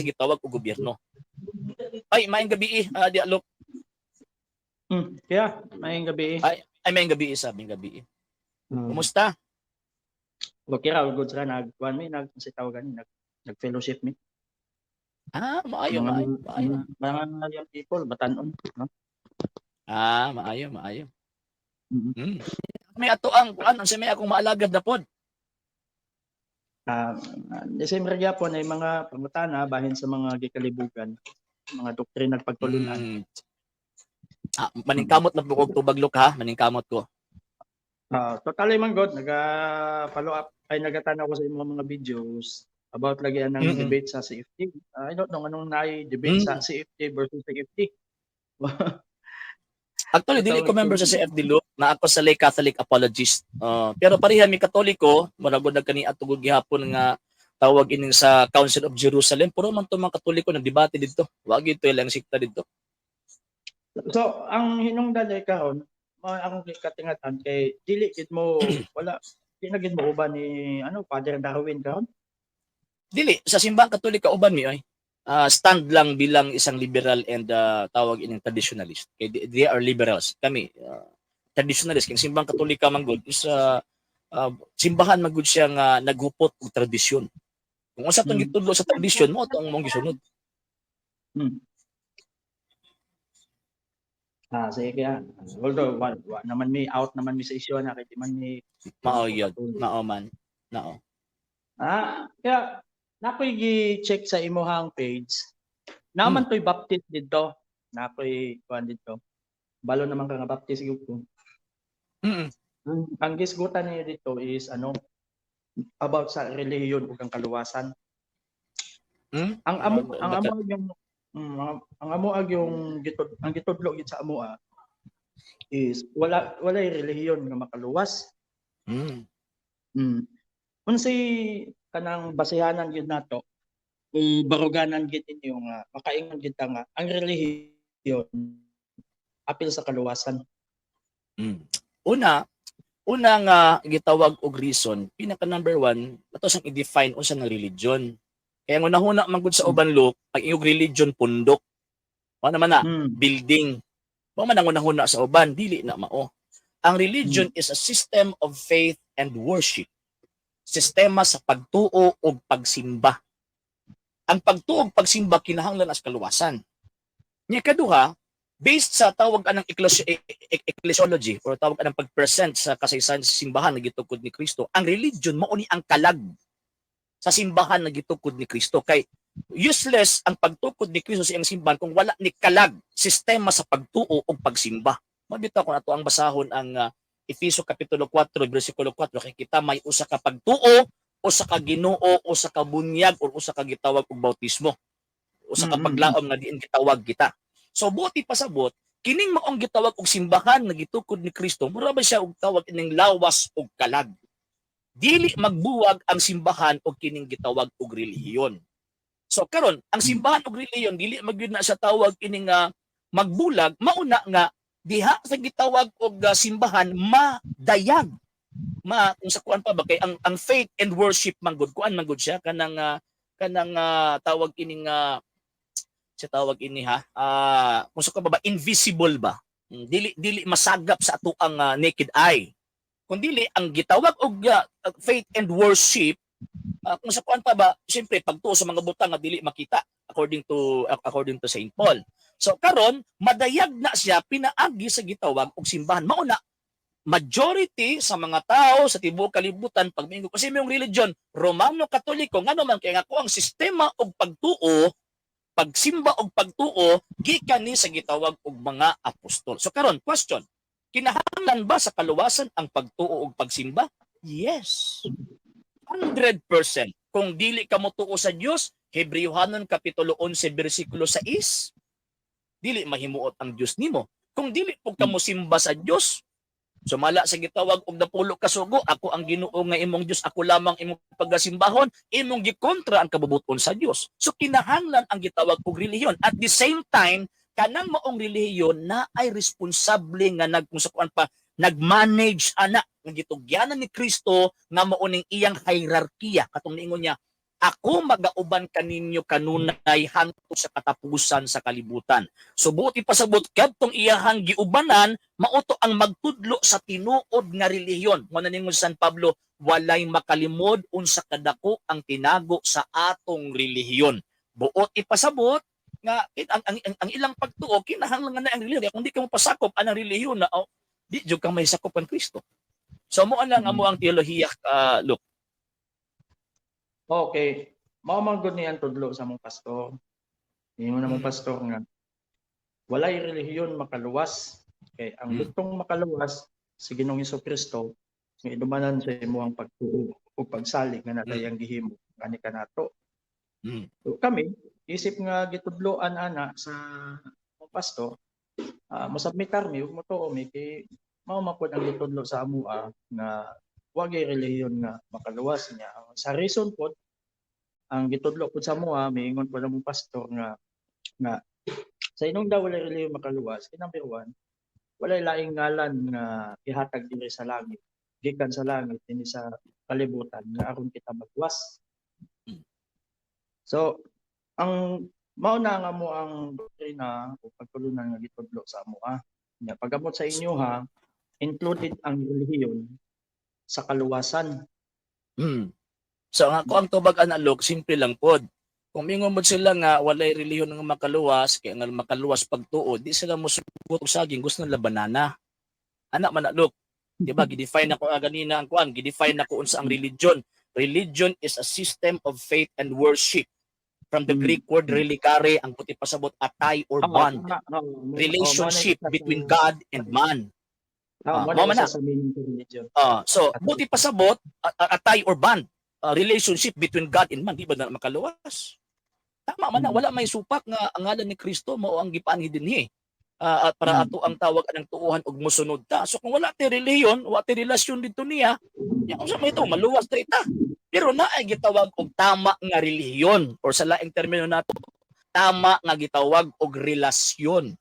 sa gitawag og gobyerno. Ay, maayong gabi di alok. Kaya, maayong gabi. Ay maayong gabi sabing gabi. Kumusta? Okay ra, good ra nag-kuan mi nag-tawagan nag-fellowship mi. Maayo. Mga young people batanon, no? Maayo. May atoang kuan sa may akong maalagad na pod. December gyapon ay mga pangutana bahin sa mga gikalibugan, mga doktrina at pagtulunan. Maningkamot na bukog tubaglok ha, maningkamot ko. Totally man god, naga-follow up ay nagatanaw ko sa imong mga videos about lagi ng debate sa CFT. I don't know anong debate sa CFT versus CFT. Actually, dili ko member sa CFD Loop, na ako sa lay Catholic apologist. Pero pareha mi Katoliko, maragod kani atugod gihapon nga tawag ini sa Council of Jerusalem, puro man to mga Katoliko nagdebate didto. Wa gyud to ilang sikta didto. So, ang hinungdan ay kahon, akong katingatan kay dili gid mo wala kinagid mo uban ni Father Darwin kahon. Dili sa simbahang Katoliko uban mi stand lang bilang isang liberal and tawag ining traditionalist. Okay, they are liberals. Kami traditionalist king simbahang Katolika man gud is simbahan man gud siya nga naghupot og tradisyon. Kung unsa tong gitudlo sa tradisyon mo tong mong gisunod. Sige kaya. Although naman may out naman mi sa isyu na kay di man ni mao yun. Mao man. Nao. Kaya nakoy gi-check sa imuhang page. Naman to'y baptist dito. Nakoy kuan dito. Balo naman ka nga baptist gyud ko. Ang gisgutan niya dito is about sa relihiyon ug ang kaluwasan. Ang amoag yung gitudlo gid sa amoa is walay relihiyon nga makaluwas. Unsay kanang basihanan gyud nato o baruganan gyud ninyo nga makaingon gyud ta nga ang relihiyon apil sa kaluwasan. Una nga gitawag og reason, pinaka number 1, ato sang i-define unsa nga religion. Kaya ang unahuna man gud sa uban look, ang iyong religion pundok. Mao naman building. Mao man ang unahuna sa uban, dili na mao. Ang religion is a system of faith and worship. Sistema sa pagtuo o pagsimba. Ang pagtuo o pagsimba kinahanglan as kaluwasan. Nya kaduha, based sa tawag anang ecclesiology or tawag anang pag-present sa kasaysayan sa simbahan na gitukod ni Kristo, ang religion mao ni ang kalag sa simbahan na gitukod ni Kristo. Kay useless ang pagtukod ni Kristo sa iyang simbahan kung wala ni kalag sistema sa pagtuo o pagsimba. Mabitaw ko na to ang basahon ang Efeso Kapitulo 4, versikulo 4, kay kita may usa ka pagtuo, usa ka Ginoo, usa ka bunyag, o usa ka gitawag og bautismo. Usa ka paglaom nga diin gitawag kita. So buti pasabot, kining maong gitawag og simbahan nga gitukod ni Kristo, mura ba siya og tawag ining lawas og kalag. Dili magbuwag ang simbahan og kining gitawag og relihiyon. So karon, ang simbahan og relihiyon dili magyud na sa tawag ining magbulag, mauna nga diha sa gitawag og simbahan madayag. Kung sa kuan pa ba kay ang faith and worship man gud kuan man gud siya kanang tawag ining sa tawag ini kung sa kuan ba invisible ba. Dili masagap sa ato ang naked eye. Kundi ang gitawag og faith and worship kung sa kuan pa ba syempre pagtuo sa mga butang nga dili makita according to Saint Paul. So karon madayag na siya pinaagi sa gitawag og simbahan. Mauna majority sa mga tao sa tibuok kalibutan pag mingo kasi may religion Romano Katoliko ngano man kay ako ang sistema og pagtuo, pagsimba og pagtuo gikan ni sa gitawag og mga apostol. So karon question, kinahanglan ba sa kaluwasan ang pagtuo og pagsimba? Yes. 100%. Kung dili ka motuo sa Dios, Hebrewhanon Kapitulo 11 bersikulo 6, dili mahimuot ang Dios nimo. Kung dili pug kamo simba sa Dios, sumala sa gitawag og napulo ka sugo, ako ang Ginoo nga imong Dios, ako lamang imong pagasimbahon, imong gikontra ang kabubuton sa Dios. So kinahanglan ang gitawag og relihiyon. At the same time, kanang maong relihiyon na ay responsable nga nag-manage anak nga gitugyanan ni Kristo nga mao ning iyang hierarkiya katong niingon niya Ako magauban kaninyo kanunay hangtod sa katapusan sa kalibutan. So buti pasabot kadtong iyahang giubanan mauto ang magtudlo sa tinuod nga relihiyon. Mo naningon San Pablo, walay makalimod unsa kadako ang tinago sa atong relihiyon. Buot ipasabot nga ang ilang pagtuo kinahanglan na ang relihiyon. Kung di ka mo pasakop ang relihiyon na di jud ka may sakop ang Kristo. So mo lang amo ang teolohiya look. Okay. Mao man gud niyan tudlo sa mong pastor. Ingon na mong pastor nga walay relihiyon makaluwas. Okay, ang butong makaluwas si Ginoong Hesukristo nga idumanan sa imong pagtuo o pagsalig nga natayang gihimo kani kanato. So kami isip nga gitudloan ana sa mong pastor, mosubmitar mi ug motuo mi kay mao man pud ang gitudlo sa amoa nga wagay relihiyon nga makaluwas niya. Sa reason pod ang gitudlo pod sa amoa miingon po namong pastor nga sa inong daw walay relihiyon makaluwas, number 1, walay laing ngalan nga ihatag diri sa langit, gikan sa langit dinhi sa kalibutan nga aron kita magluwas. So ang mao na nga mo ang doktrina o pagtulunan nga gitudlo sa amoa. Nya pagamot sa inyo ha, included ang relihiyon sa kaluwasan. So ako ang tubag analog, simple lang pod. Kung mingon mo sila nga walay relihiyon nga makaluwas, kaya nga makaluwas pagtuo, di sila mosugot og saging, gusto nila banana. Anak man look, di ba gidefine ako ganina ang kuan, gidefine ako unsa ang religion. Religion is a system of faith and worship. From the Greek word religare, ang puti pasabot atay or bond. Relationship between God and man. So buti pasabot atay or bond. Relationship between God and man, di ba na makaluwas? Tama man na, wala may supak nga ang ngalan ni Kristo mao ang gipaanhi dinhi. At para ato ang tawag anang tuuhan og mosunod ta. So kung wala ti relihiyon, wala ti relasyon dito niya, ya unsa may ito maluwas ta ita. Pero naay gitawag og tama nga relihiyon or sa laing termino nato, tama nga gitawag og relasyon.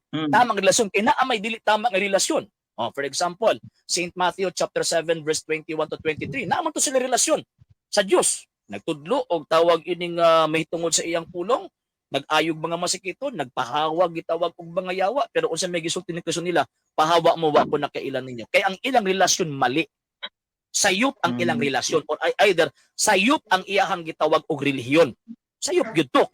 Tama nga relasyon kay naa may dili tama nga relasyon. For example, St. Matthew chapter 7 verse 21 to 23. Naman to sila relasyon sa Dios. Nagtudlo og tawag ining may tungod sa iyang pulong, nag-ayog mga masikiton, nagpahawag gitawag og mga yawa, pero unsa may gisulti ni Kristo nila, pahawa mo wa ko nakailan ninyo. Kay ang ilang relasyon mali. Sayop ang ilang relasyon or either sayop ang iyahang gitawag og relihiyon. Sayop gyud to.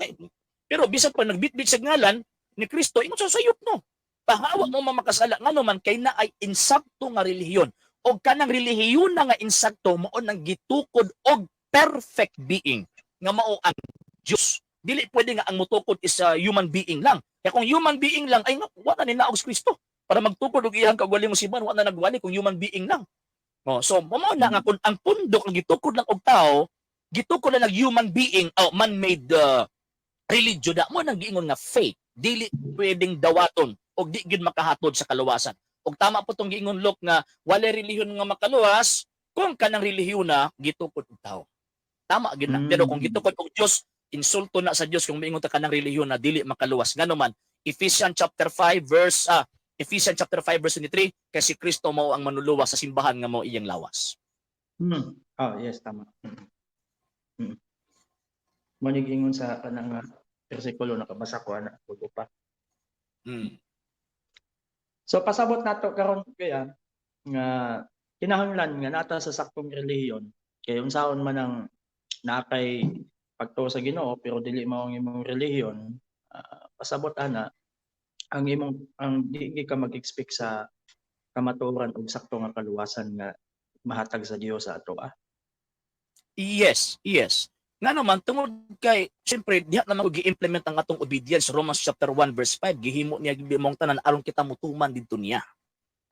Pero bisan pa nagbitbit sa ngalan ni Kristo, ingon sa sayop no. Pahawa mo mamakasala nga naman kay na ay insakto nga relihiyon o kanang relihiyon na nga insakto mao nang gitukod og perfect being nga mao ang Dios. Dili pwede nga ang mutukod is a human being lang. Kaya kung human being lang ay wala ni naog Kristo para magtukod og iyang kagwali mo siban wala nagwali kung human being lang. So mao na nga kung ang pundok nga gitukod lang og tao, gitukod lang ng human being man-made religion da mo nang giingon nga faith. Dili pwedeng dawaton og di gyud makahatod sa kaluwasan. Og tama po tong giingon Lok nga walay relihiyon nga makaluwas kung kanang relihiyon na gitukod og tao. Tama gyud na. Pero kung gitukod og Dios, insulto na sa Dios kung miingon ta kanang relihiyon na dili makaluwas. Nganuman Ephesians chapter 5 verse 23 kay si Kristo mao ang manluluwas sa simbahan nga mao iyang lawas. Yes, tama. Manigingon sa kanang bersikulo nakabasa ko ana ko pa. So pasabot nato karon kaya nga kinahanglan nga nata sa saktong relihiyon kay unsaon man ang nakay pagtuo sa Ginoo pero dili mao ang imong relihiyon, pasabot ana ang di ka mag-expect sa kamatuoran og sakto nga kaluwasan nga mahatag sa Dios sa ato. Yes. Nga naman, tungod kay, siyempre, diha naman ko gi-implement ang atong obedience. Romans chapter 1 verse 5, gihimo niya gibimong tanan aron kita mutuman dito niya.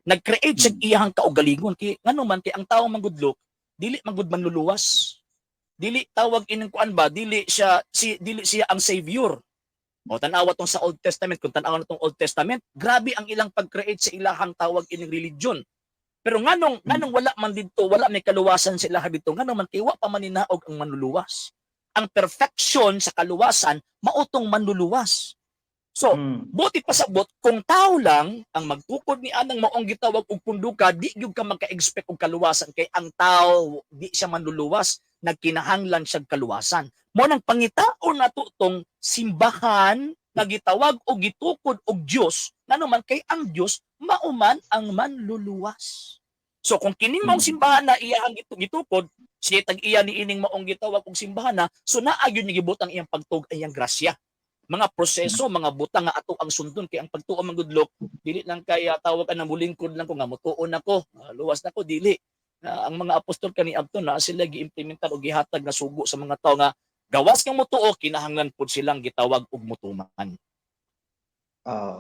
Nag-create siya iyahang kaugalingon. Kaya nga naman, kay ang tao manggudlok, dili magud manluluwas. Dili tawag ining kuan ba, dili siya ang savior. O tanawa tong sa Old Testament, kung tanawa na tong Old Testament, grabe ang ilang pag-create sa ilahang tawag ining religion. Pero nganong wala man dito, wala may kaluwasan sa ilaha dito, nganong man kay wa pa maninaog ang manluluwas. Ang perfection sa kaluwasan mautong manluluwas. So, Mm. buti pasabot kung tao lang ang magtukod ni anang maong gitawag og punduka, di gyud ka magka-expect og kaluwasan kay ang tao di siya manluluwas, nagkinahanglan siya kaluwasan. Mo nang pangitaon nato tong simbahan nga gitawag og gitukod og Dios, nanuman kay ang Dios mauman ang manluluwas. So kung kining maong simbahan na iyang gitukod, siya tag iya ni ining maong gitawag og simbahan na, so naa gyud ni gibutang iyang pagtug iyang grasya. Mga proseso, mga butang nga ato ang sundon kay ang pagtuo man gudlok dili lang kay tawag ka na mulingkod lang ko nga mutuon ako, luwas na ko dili. Ang mga apostol kaniadto na sila giimplementar og gihatag nga sugo sa mga tawo nga gawas kang mutuo kinahanglan pud silang gitawag og mutuman.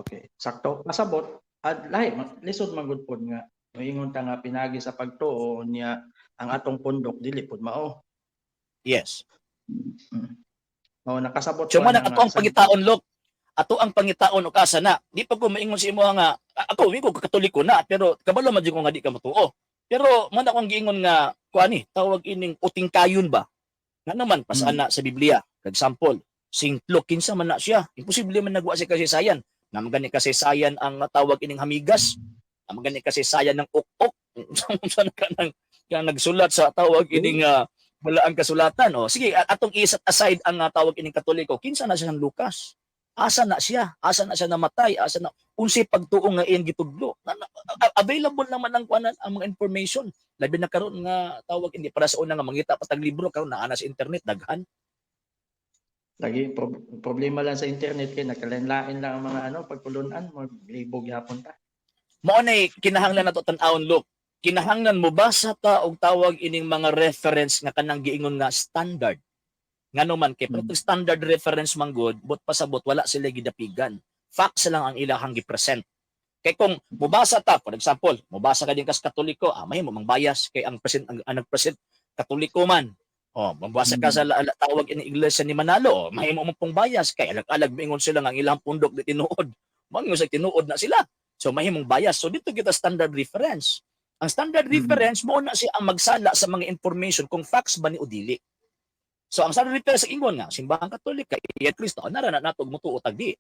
Okay. Sakto. Pasabot. At lahi, lisod man gud pod nga. Moingon ta nga pinagi sa pagtuo niya ang atong pundok dili pod mao. Yes. Oh, nakasabot So ko man ato ang pangitaon lok. Ato ang pangitaon og asa na. Di pa ko maingon sa imo nga ako wi ko katoliko na pero kabalo man ko nga di ka mutuo. Pero man akong giingon nga kuani tawag ining uting kayon ba? Nga naman pasana sa Biblia. For example, Saint Luke kinsa man na siya. Imposible man nagwa si kasaysayan. Nga magani kasaysayan ang tawag ining hamigas. Nga magani kasaysayan ng ukok. Saan ka nang nagsulat sa tawag ining wala ang kasulatan. O, sige, atong iset aside ang tawag ining Katoliko. Kinsa na siya ng Lucas? Asa na siya? Asa na siya namatay? Asa na? Unsi pagtuo nga iyang gitudlo. Available naman ang kuanan ang mga information. Labi na karon nga tawag hindi para sa una nga mangita pa tag libro karon naa na sa internet daghan. Lagi problema lang sa internet kay nakalanlain lang ang mga pagtulunan mo libog yapon ta. Mao nay kinahanglan nato tan-awon look. Kinahanglan mo basa ta og tawag ining mga reference nga kanang giingon nga standard. Ngano man kay pero standard reference man good, but pasabot wala sila gidapigan. Facts lang ang ilahang gi-present. Kay kung mubasa ta, for example, mubasa ka din kas Katoliko, mahimo mang bias kay ang present ang nag-present Katoliko man. Mabasa ka sa tawag ini iglesia ni Manalo, mahimo mo pong bias kay alag-alag mingon sila nga ang ilang pundok di tinuod. Mango sa tinuod na sila. So mahimong bias. So dito kita standard reference. Ang standard reference mo na siya ang magsala sa mga information kung facts ba ni o dili. So ang standard reference sa ingon nga simbahan Katolika iya Kristo nara na natog mutuo tag di.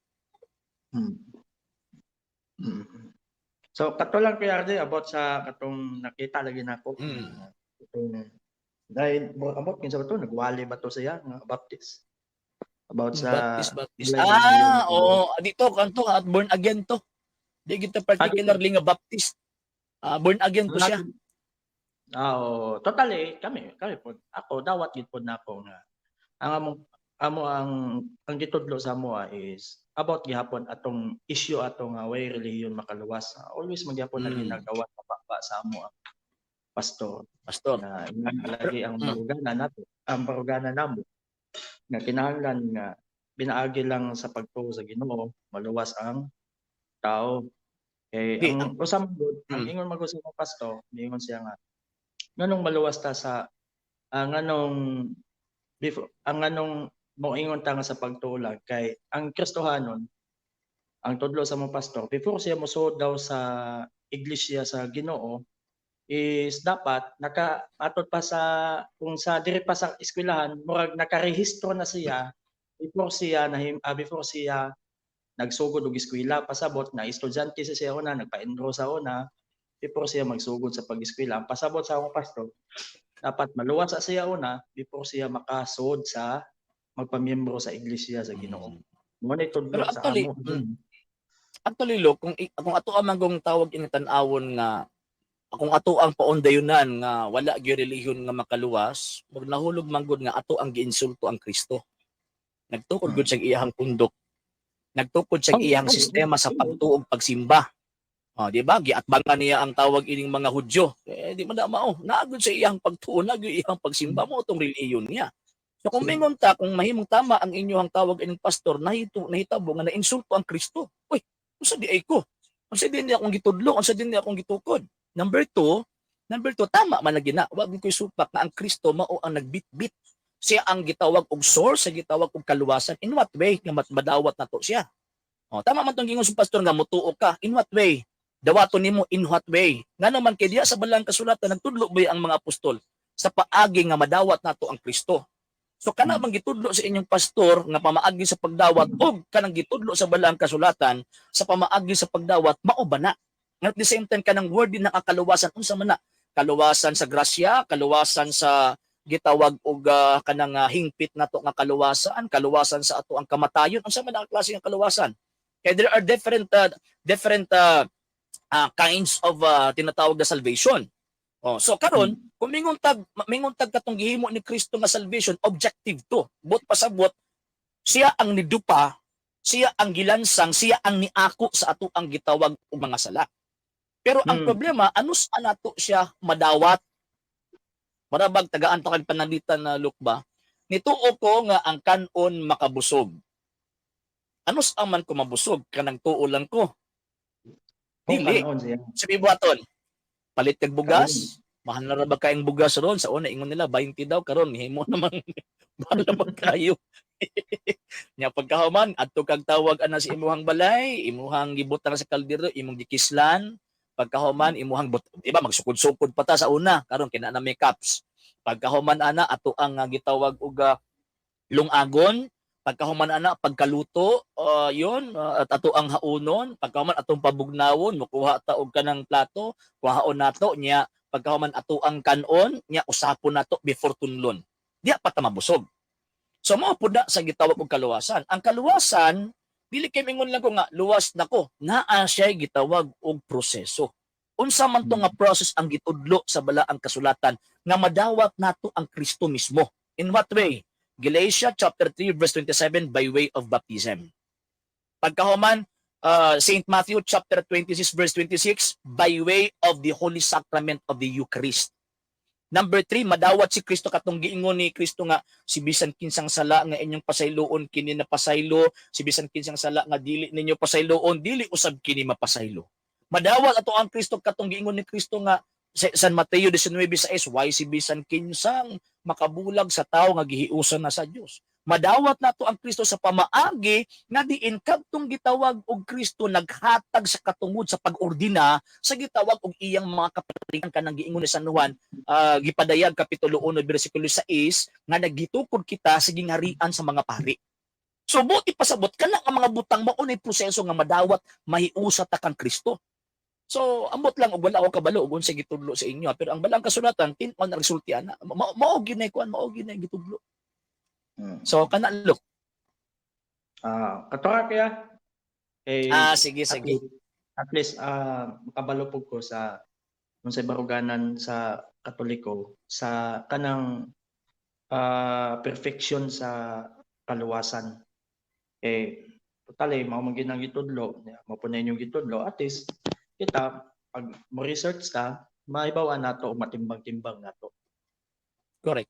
So katulang ko yardi about sa katong nakita lagi nako. Dahil abot kinsa ba to nagwali ba to siya nga baptist? About sa Baptist. Dito kanto at born again to. Di kita particularly nga Baptist. Born again to siya. Totally kami po. Ako dawat gid pod nako nga ang ang gitudlo sa moa is about gihapon atong issue atong way religion makaluwas. Always magyapon na ginagawa pa sa amo ang pastor. Na lagi ang barugana nato, ang barugana namo nga kinahanglan nga binaagi lang sa pagtuo sa Ginoo maluwas ang tao. Ang usam gud ang ingon magud sa pastor, ingon siya nga nganong maluwas ta sa nganong moingon ta nga sa pagtulag kay ang Kristohanon ang tudlo sa mga pastor before siya mosuod daw sa iglesia sa Ginoo is dapat atot pa sa kung sa diri pa sa eskwelahan murag nakarehistro na siya before siya nagsugod og eskwela pasabot na estudyante siya una nagpa-enroll sa una before siya magsugod sa pag-eskwela ang pasabot sa akong pastor dapat maluwas sa siya una before siya makasud sa magpamiyembro sa iglesia sa Ginoo. Mo ni tudlo sa amo. Actually look kung ato ang magong tawag ini tan-awon nga kung ato ang paondayunan nga wala gyud relihiyon nga makaluwas, magnahulog man gud nga ato ang giinsulto ang Kristo. Nagtukod gud sa iyang pundok. Nagtukod sa iyang sistema sa pagtuog pagsimba. Di ba? Giatbangan niya ang tawag ining mga Hudyo. Di man na mao. Naagod sa iyang pagtuo, naagod iyang pagsimba mo itong relihiyon niya. So kung mingon ta, kung mahimong tama ang inyong tawag ining pastor, nahitabo nga na-insulto ang Kristo. Uy, unsa di ay ko? Unsa din niya akong gitudlo? Unsa din niya akong gitukod? Number two, tama man lagi na. Wag ko'y supak na ang Kristo mao ang nagbitbit. Siya ang gitawag og source, siya gitawag og kaluwasan. In what way? Nga madawat na to siya. Tama man tong gingon sa pastor nga mutuo ka. In what way? Dawaton nimo in what way? Nga naman kay diya sa balang kasulatan nagtudlo ba ang mga apostol sa paagi nga madawat nato ang Kristo. So kana man gitudlo sa inyong pastor nga pamaagi sa pagdawat o kanang gitudlo sa balaang kasulatan sa pamaagi sa pagdawat mao ba na? At the same time kanang word din nakakaluwasan unsa man na? Kaluwasan sa grasya, kaluwasan sa gitawag og kanang hingpit nato nga kaluwasan sa ato ang kamatayon unsa man ang klase ng kaluwasan? Kaya there are different kinds of tinatawag na salvation. Oh, so karon kung minguntag katong gihimo ni Kristo nga salvation objective to. Bot pasabot siya ang nidupa, siya ang gilansang, siya ang niako sa ato ang gitawag og mga sala. Pero ang problema anus anato siya madawat. Marabag tagaan to kag pananglitan na lukba. Nituo ko nga ang kanon makabusog. Anus aman ko mabusog kanang tuo lang ko. Dili. Sabi buhaton, palit kag bugas, mahal na ra ba kayong bugas ron? Sa una ingon nila 20 daw karon himo naman mahal na magkayo. Nya pagkahuman adto kag tawag ana sa imuhang balay, imuhang gibutang sa kaldero, imong gikislan, pagkahuman imuhang iba magsukod-sukod pa ta sa una karon kina na may cups. Pagkahuman ana ato ang gitawag og lungagon, pagkahuman ana pagkaluto at ato ang haunon, pagkahuman atong pabugnawon mukuha ta og kanang plato, kuhaon nato nya pagkahuman ato ang kanon nya usapon nato before tunlon. Diya pa ta mabusog. So mao pud na sa gitawag og kaluwasan. Ang kaluwasan dili kay mingon lang ko nga luwas nako, naa siya gitawag og proseso. Unsa man to nga process ang gitudlo sa balaang kasulatan nga madawat nato ang Kristo mismo. In what way? Galatians chapter 3 verse 27 by way of baptism. Pagkahuman St. Matthew chapter 26 verse 26 by way of the holy sacrament of the Eucharist. Number 3, madawat si Kristo katong giingon ni Kristo nga si bisan kinsang sala nga inyong pasayloon kini na pasaylo, si bisan kinsang sala nga dili ninyo pasayloon dili usab kini mapasaylo. Madawat ato ang Kristo katong giingon ni Kristo nga San Mateo 19:6, why si bisan kinsang makabulag sa tao nga gihiusan na sa Dios. Madawat nato ang Kristo sa pamaagi nga diin kadtong gitawag og Kristo naghatag sa katungod sa pag-ordina sa gitawag og iyang mga kapatiran kanang giingon ni San Juan gipadayag kapitulo 1 bersikulo 6 nga naggitukod kita sa gingharian sa mga pari. So buti pasabot kana ang mga butang mao nay proseso nga madawat mahiusa ta kang Kristo. So ambot lang og wala ako kabalo og unsay gitudlo sa inyo pero ang balang kasulatan tin-on na resulti ana mao ginay kuan mao ginay gitudlo. So kana look. Katora kaya sige. At least makabalo pug ko sa unsay baruganan sa Katoliko sa kanang perfection sa kaluwasan. Totally mao man ginang gitudlo, mao po na inyong gitudlo at least kita pag mo research ka maibawa nato o matimbang-timbang nato. Correct.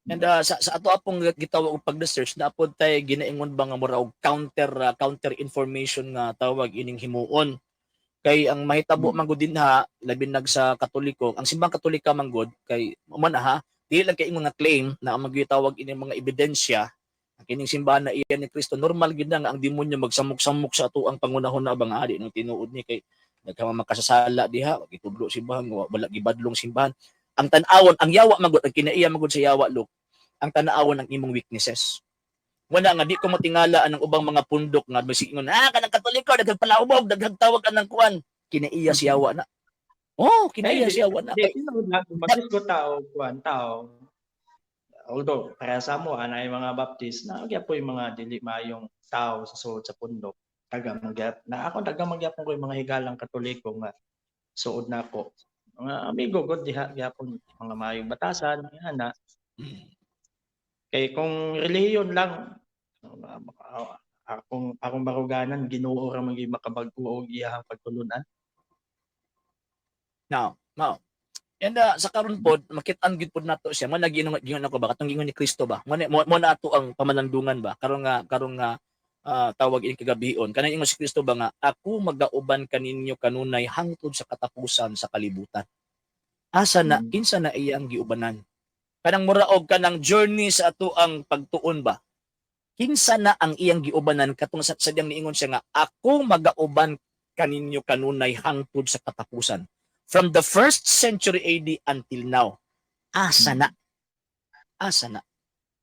And sa ato apong gitawag og pag-research na pod tay ginaingon ba nga mura og counter information nga tawag ining himuon. Kay ang mahitabo man gud dinha labi nag sa Katoliko, ang simbang Katolika man gud kay man dili lang kay ingon nga claim na ang magitawag ining mga ebidensya ang kining simbahan na iyan ni Kristo normal gid na nga ang demonyo magsamok-samok sa ato ang pangunahon na bang adi nang tinuod ni kay nagkama makasasala diha gitudlo simbahan wala gibadlong simbahan. Ang tan-awon, ang yawa magud ang kinaiya magud sa yawa look. Ang tan-awon ang imong weaknesses. Wala nga di ko matingala ang ubang mga pundok nga masingon kanang Katoliko daghang palaubog daghang tawag anang kuan kinaiya si yawa na. Kinaiya si yawa na. Basis ko tao kuan tao. Although para sa mo anay mga Baptist na po yung mga dili mayong tao sa suod sa pundok. Daghang magyap na ako daghang magyap ko yung mga higalang Katoliko nga suod na ko. Mga amigo god diha gyapon mga mayong batasan ana. Kay kung relihiyon lang akong baruganan Ginoo ra man gyud makabag-o og iyahang pagtulunan. Now. And sa karon pod makit-an gid pod nato siya mo nagiingon ako ba katong gingon ni Kristo ba mo na ato ang pamalandungan ba karon nga tawag ini kagabion kanang ingon si Kristo ba nga ako magauban kaninyo kanunay hangtod sa katapusan sa kalibutan. Asa na kinsa na iyang giubanan kanang muraog kanang journey sa ato ang pagtuon ba kinsa na ang iyang giubanan katong sadyang niingon siya nga ako magauban kaninyo kanunay hangtod sa katapusan from the 1st century AD until now. Asa na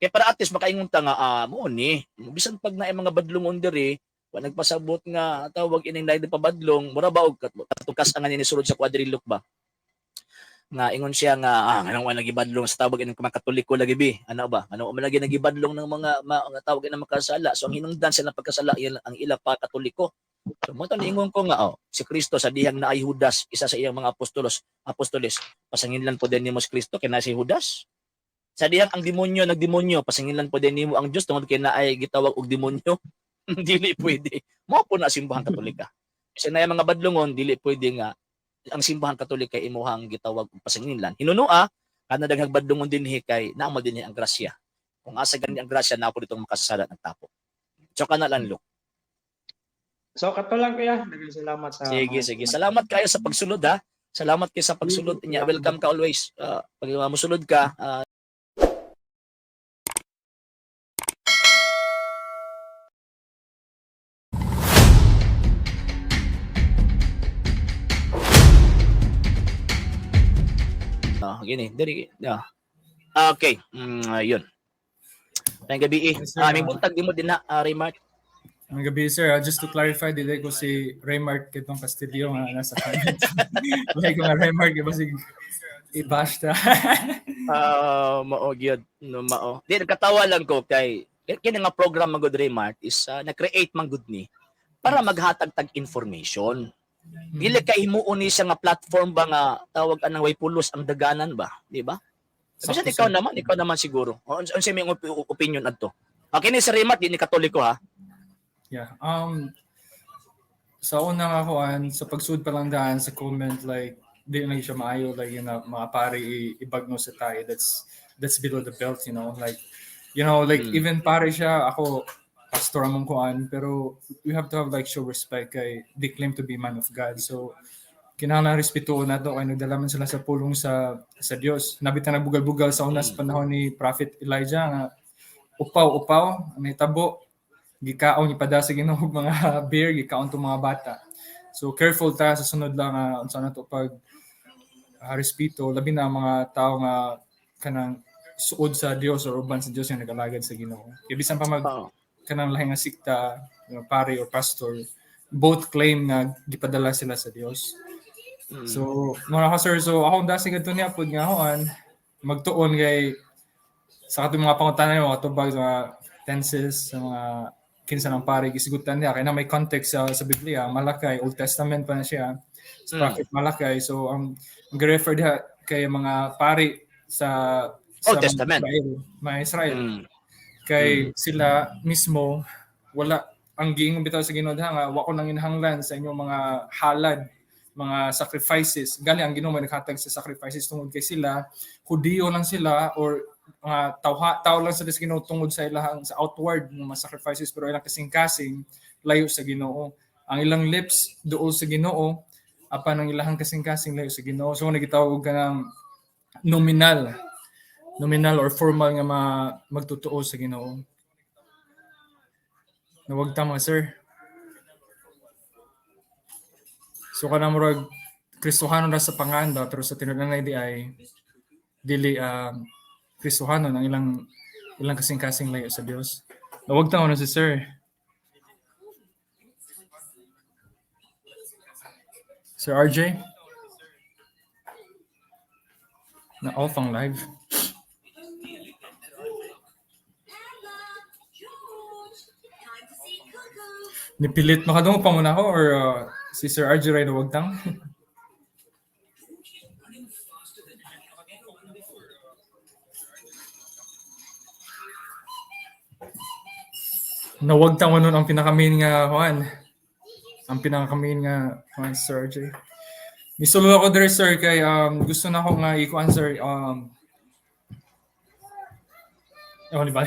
Kaya para at least makaingon ta nga mo ni bisan pag na mga badlongon diri wa nagpasabot nga tawag ining lain pa badlong mura ba og katukas ang ni sulod sa quadrilok ba nga ingon siya nga anong wa nagibadlong sa tawag ining mga Katoliko lagi bi ano ba ano man lagi nagibadlong ng mga tawag ng makasala so ang hinungdan sa pagkasala ang ila pa Katoliko. So mo ingon ko nga si Kristo sa dihang naay Judas isa sa iyang mga apostoles pasanginlan po din nimo si Kristo kay na si Judas. Sa dihang ang demonyo nagdemonyo pasanginlan po din nimo ang Dios tungod kay naay gitawag og demonyo. Dili pwede. Mo po na simbahan Katolika. Kasi na mga badlongon dili pwede nga ang simbahan Katolika imuhang gitawag og pasanginlan. Hinunua kana daghang badlongon dinhi kay naamo dinhi ang grasya. Kung asa gani ang grasya na po ditong makasasala ng tapo. So kana lang Luke. So kato lang kuya. Daghang salamat sa Sige. Salamat kayo sa pagsulod ha. Salamat kayo sa pagsulod niya. Welcome ka always. Pag musulod ka, gini, diri. Okay. Yun. Tayong gabi Yes, sir. may buntag di mo din na, remark. Ang gabi, sir. Just to clarify, dili ko si Raymart kitong Castillo nga nasa comments. Like ko nga Raymart, iba si i-bash ta. Mao gyud no mao. Di nagkatawa lang ko kay kini nga program magud Raymart is na-create man gud ni para maghatag tag information. Dili kay himuon ni siya nga platform ba nga tawag anang way pulos ang daganan ba, di ba? Bisan ikaw naman siguro. Unsa may opinion adto? Okay ni sa Raymart di ni Katoliko ha. Yeah. Sa unang akuan, sa pagsud pa lang daan sa comment, like, di lang siya maayo, like, mga pare ibagno sa tayo. That's below the belt, like, even pare siya, ako, pastor among kuan, pero we have to have, like, show respect kay they claim to be man of God. So, kinahanglan respetuon nato kay nagdala man sila sa pulong sa Dios. Nabitan nagbugal-bugal sa una sa panahon ni Prophet Elijah nga upaw, may tabo, gikaon ipada sa Ginoo mga bear, gikaon to mga bata. So careful ta sa sunod lang unsa nato pag respeto labi na mga tao nga kanang suod sa Dios or uban sa Dios nga nagalagad sa Ginoo. Kay bisan pa kanang lahi nga sikta, pare or pastor, both claim na gipadala sila sa Dios. So mga ka-sir, so akong dasig adto niya pud nga hoan magtuon kay sa katong mga pangutanan mo katubag sa tenses sa mga kinsa ng pare gisigutan niya kay na may context sa Biblia, Malakay, Old Testament pa na siya, sa Prophet Malakay. So ang refer diha kay mga pare sa Old Testament, mga Israel. Kay sila mismo wala ang giingon bitaw sa Ginoo diha nga wa ko nang inahanglan sa inyong mga halad, mga sacrifices. Gali ang Ginoo naghatag sa sacrifices tungod kay sila Hudiyo lang sila or tao lang sa Ginoo tungod sa ilahang sa outward ng mga sacrifices, pero ilang kasing-kasing layo sa Ginoo. Ang ilang lips duol sa Ginoo, apan ang ilahang kasing-kasing layo sa Ginoo. So nagitawag ka ng nominal or formal nga magtutuo sa Ginoo. Nawag tama, sir. So kanang murag Kristohano na sa panganda pero sa tinuod di ay dili Kristohano ng ilang kasing-kasing layo sa Dios. Nawag ta na si sir. Sir RJ? Na off ang live. Nipilit makadungo pa muna ako or si Sir RJ ray nawag tang? Nawag tang nun ang pinaka-main nga Juan. Ang pinaka-main nga Juan, Sir RJ. Misulo ako there, sir, kay gusto na ako nga i-kuan, sir. Di ba?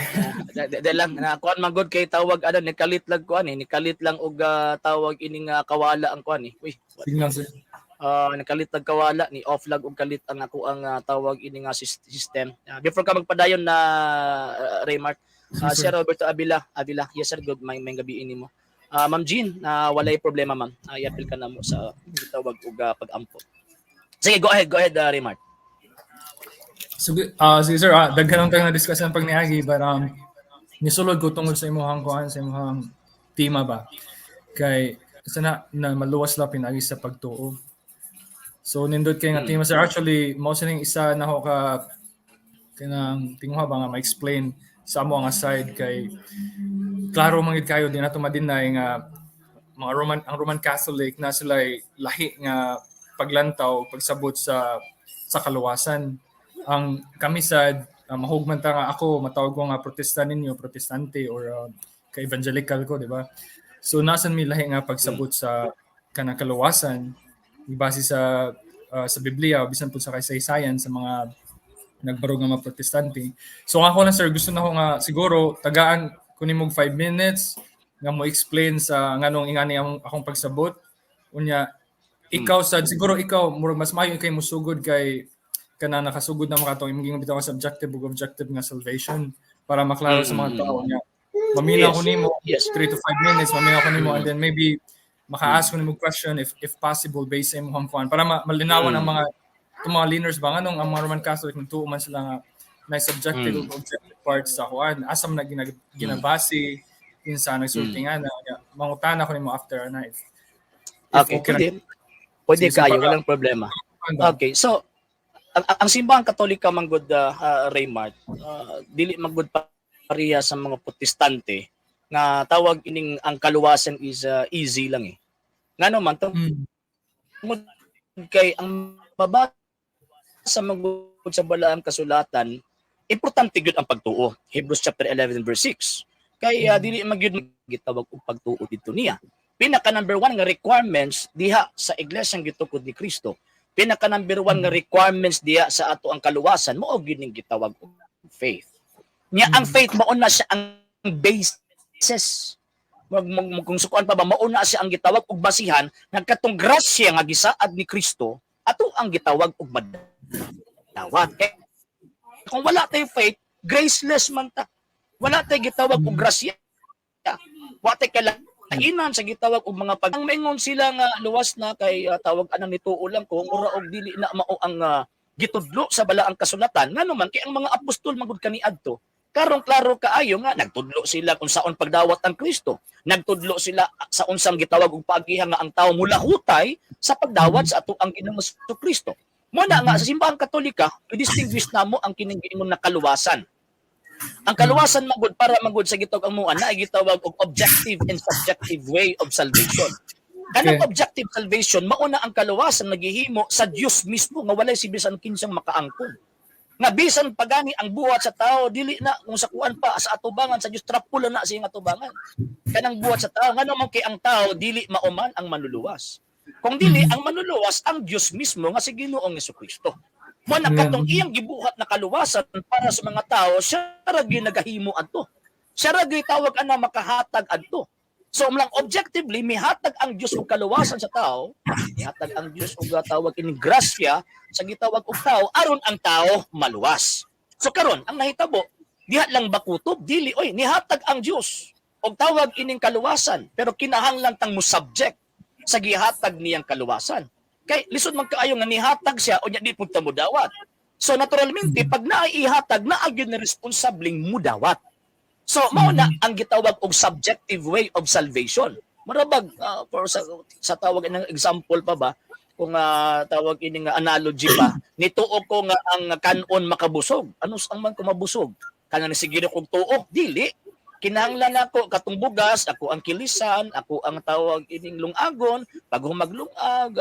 Dahil lang na kuan magod kay tawag nikalit lang kuan nikalit lang og tawag ining kawala ang kuan Uy. Signal, sir. Nakalit lang kawala ni off lag og kalit ang ako ang tawag ining system. Before ka magpadayon na Raymart, Sir Roberto Avila. Yes sir, good may gabi ini mo. Ma'am Jean, walay problema ma'am. I-appeal ka na mo sa tawag og pag-ampo. Sige, go ahead Raymart. Sige sir, daghan tayo na discuss ang pagniagi, but nisulod ko tungod sa imong kuan, sa imong tema ba. Kay sana na maluwas la pinagi sa pagtuo. So nindot kay nga tema sir, actually mo sining isa na ho ka kanang tingwa ba nga ma-explain sa amo nga side kay klaro mangid kayo di nato madinay nga ang Roman Catholic na sila lahi nga paglantaw pagsabot sa kaluwasan. Ang kami sad mahugman ta nga ako matawag ko nga protestante or ka evangelical ko, di ba? So nasan mi lahi nga pagsabot sa kanang kaluwasan base sa Biblia bisan pud sa kasaysayan sa mga nagbarog nga mga protestante. So ako lang sir, gusto na ko nga siguro tagaan kunin mo 5 minutes nga mo explain sa nganong ingani akong pagsabot. Unya ikaw sad siguro ikaw murag mas maayo kay musugod kay kana nakasugod na makatong imong bitaw sa subjective ug objective nga salvation para maklaro sa mga tao niya. Maminaw ko nimo 3 to 5 minutes, maminaw ko nimo and then maybe maka-ask ko nimo question if possible based sa imong kuan para malinawan ang mga mga learners ba nganong ang mga Roman Catholic nagtuo man sila nga na subjective ug objective parts sa kuan asam na ginabase kinsa nagsulti nga na mangutana ko nimo after a night. Okay, pwede kayo, walang problema. Okay, so ang simbahang Katolika manggod Raymart, dili manggod pareha sa mga protestante nga tawag ining ang kaluwasan is easy lang eh. Ngano man tungod kay ang babasa sa manggod sa balaang kasulatan, importante gyud ang pagtuo. Hebrews chapter 11 verse 6. Kay dili magyud gitawag og pagtuo dito niya. Pinaka number 1 nga requirements diha sa iglesyang gitukod ni Kristo. Pinaka number 1 nga requirements diha sa ato ang kaluwasan mao gyud ning gitawag og faith. Nya ang faith mao na siya ang basis. Kung sukuan pa ba mao na siya ang gitawag og basihan nagkatong grasya nga gisaad ni Kristo ato ang gitawag og madawat. Kung wala tay faith, graceless man ta. Wala tay gitawag og grasya. Wa tay kalainan sa gitawag og mga pag maingon sila nga luwas na kay tawag anang nituo lang ko ora og dili na mao ang gitudlo sa balaang kasulatan ngano man kay ang mga apostol magud kaniadto karong klaro kaayo nga nagtudlo sila kung saon pagdawat ang Kristo, nagtudlo sila sa unsang gitawag og paagihan nga ang tawo mulahutay sa pagdawat sa ato ang Ginoong Kristo. Mo na nga sa simbahang Katolika, i-distinguish namo ang kining giingon na kaluwasan. Ang kaluwasan magud para magud sa gitawag ang muan na gitawag og objective and subjective way of salvation. Kanang objective salvation mao na ang kaluwasan naghihimo sa Dios mismo nga walay si bisan kinsang makaangkon. Nga bisan pagani ang buhat sa tao dili na kung sa kuan pa sa atubangan sa Dios trapula na siyang atubangan. Kanang buhat sa tao ngano man kay ang tao dili mauman ang manluluwas. Kung dili ang manluluwas ang Dios mismo nga si Ginoong Jesucristo. Mo nakatong iyang gibuhat na kaluwasan para sa mga tao siya ra gyud nagahimo adto. Siya ra gyud tawag ana makahatag adto. So lang objectively mihatag ang Dios og kaluwasan sa tao, mihatag ang Dios og tawag ining grasya sa gitawag og tao aron ang tao maluwas. So karon ang nahitabo diha lang bakutob dili oy nihatag ang Dios og tawag ining kaluwasan pero kinahanglan tang mo subject sa gihatag niyang kaluwasan. Kay lisod man kaayo nga nihatag siya o nya di pud ta mudawat. So naturalmente pag naihatag naa gyud na responsableng mudawat. So mao na ang gitawag og subjective way of salvation. Marabag for sa tawag ng example pa ba kung tawag ini nga analogy pa nituo ko nga ang kanon makabusog. Ano ang man ko mabusog? Kana ni sige kog tuo dili. Kinahanglan ako katong bugas, ako ang kilisan, ako ang tawag ining lungagon, pag humaglungag,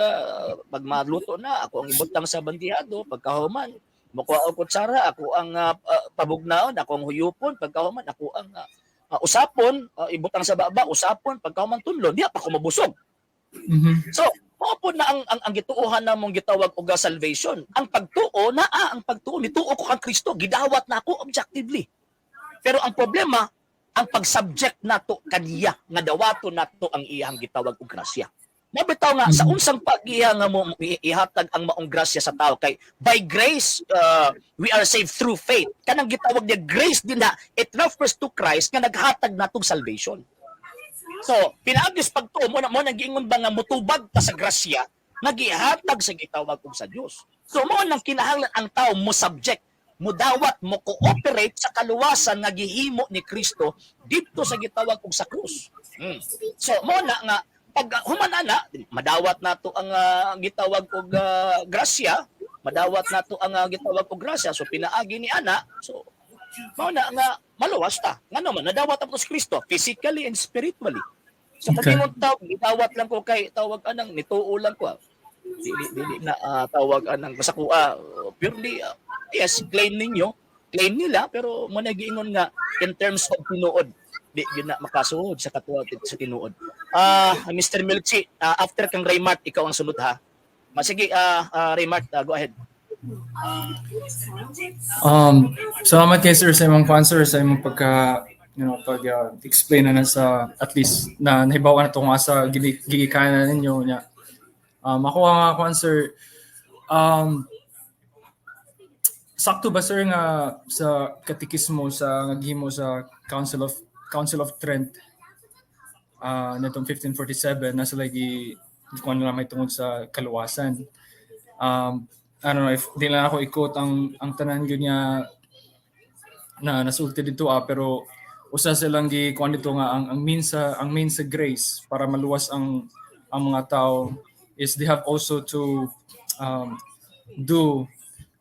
pag maluto na, ako ang ibutang sa bandihado, pagkahuman, makuha og kutsara, ako ang pabugnaon, ako ang huyupon, pagkahuman, ako ang usapon, ibutang sa baba, usapon, pagkahuman tunlon, di pa ako mabusog. So, mao po na ang gituohan namong gitawag og salvation. Ang pagtuo na ang pagtuo nituo ko kang Kristo, gidawat na ako objectively. Pero ang problema ang pag-subject nato kaniya nga dawato nato ang iyang gitawag og grasya. Mabitaw nga sa unsang pag-iya nga mo ihatag ang maong grasya sa tao kay by grace we are saved through faith. Kanang gitawag niya grace din na it refers to Christ nga naghatag natong salvation. So, pinaagis pagtuo mo nang giingon ba nga mutubag ta sa grasya nagihatag sa gitawag og sa Dios. So mo nang kinahanglan ang tao mo subject mudawat mo cooperate sa kaluwasan nga gihimo ni Kristo didto sa gitawag og sa krus. So mo na nga pag human ana madawat nato ang gitawag og grasya, madawat nato ang gitawag og grasya, so pinaagi ni ana, so mao na nga maluwas ta. Ngano man nadawat ta si Kristo physically and spiritually. So Okay. pag gitawat lang ko kay tawag anang nituo lang ko. Dili na tawag anang kasakua purely yes, claim nila pero mo nagiingon nga in terms of tinuod di gyud na makasuod sa katuwag sa tinuod. Mr. Milchi, after kang Raymart ikaw ang sunod ha. Sige, Raymart, go ahead. Salamat kay sir sa imong answer, sa imong pagka explain na sa at least na nahibawan na to nga sa gigikanan ninyo nya. Ako ang answer, sakto ba sir nga sa katikismo sa gihimo sa Council of Trent netong 1547 nasa lagi kung ano lang may tungod sa kaluwasan. I don't know if di lang ako i-quote ang tanan yun niya na nasulti dito pero usa silang kuan dito nga ang means sa grace para maluwas ang mga tao is they have also to do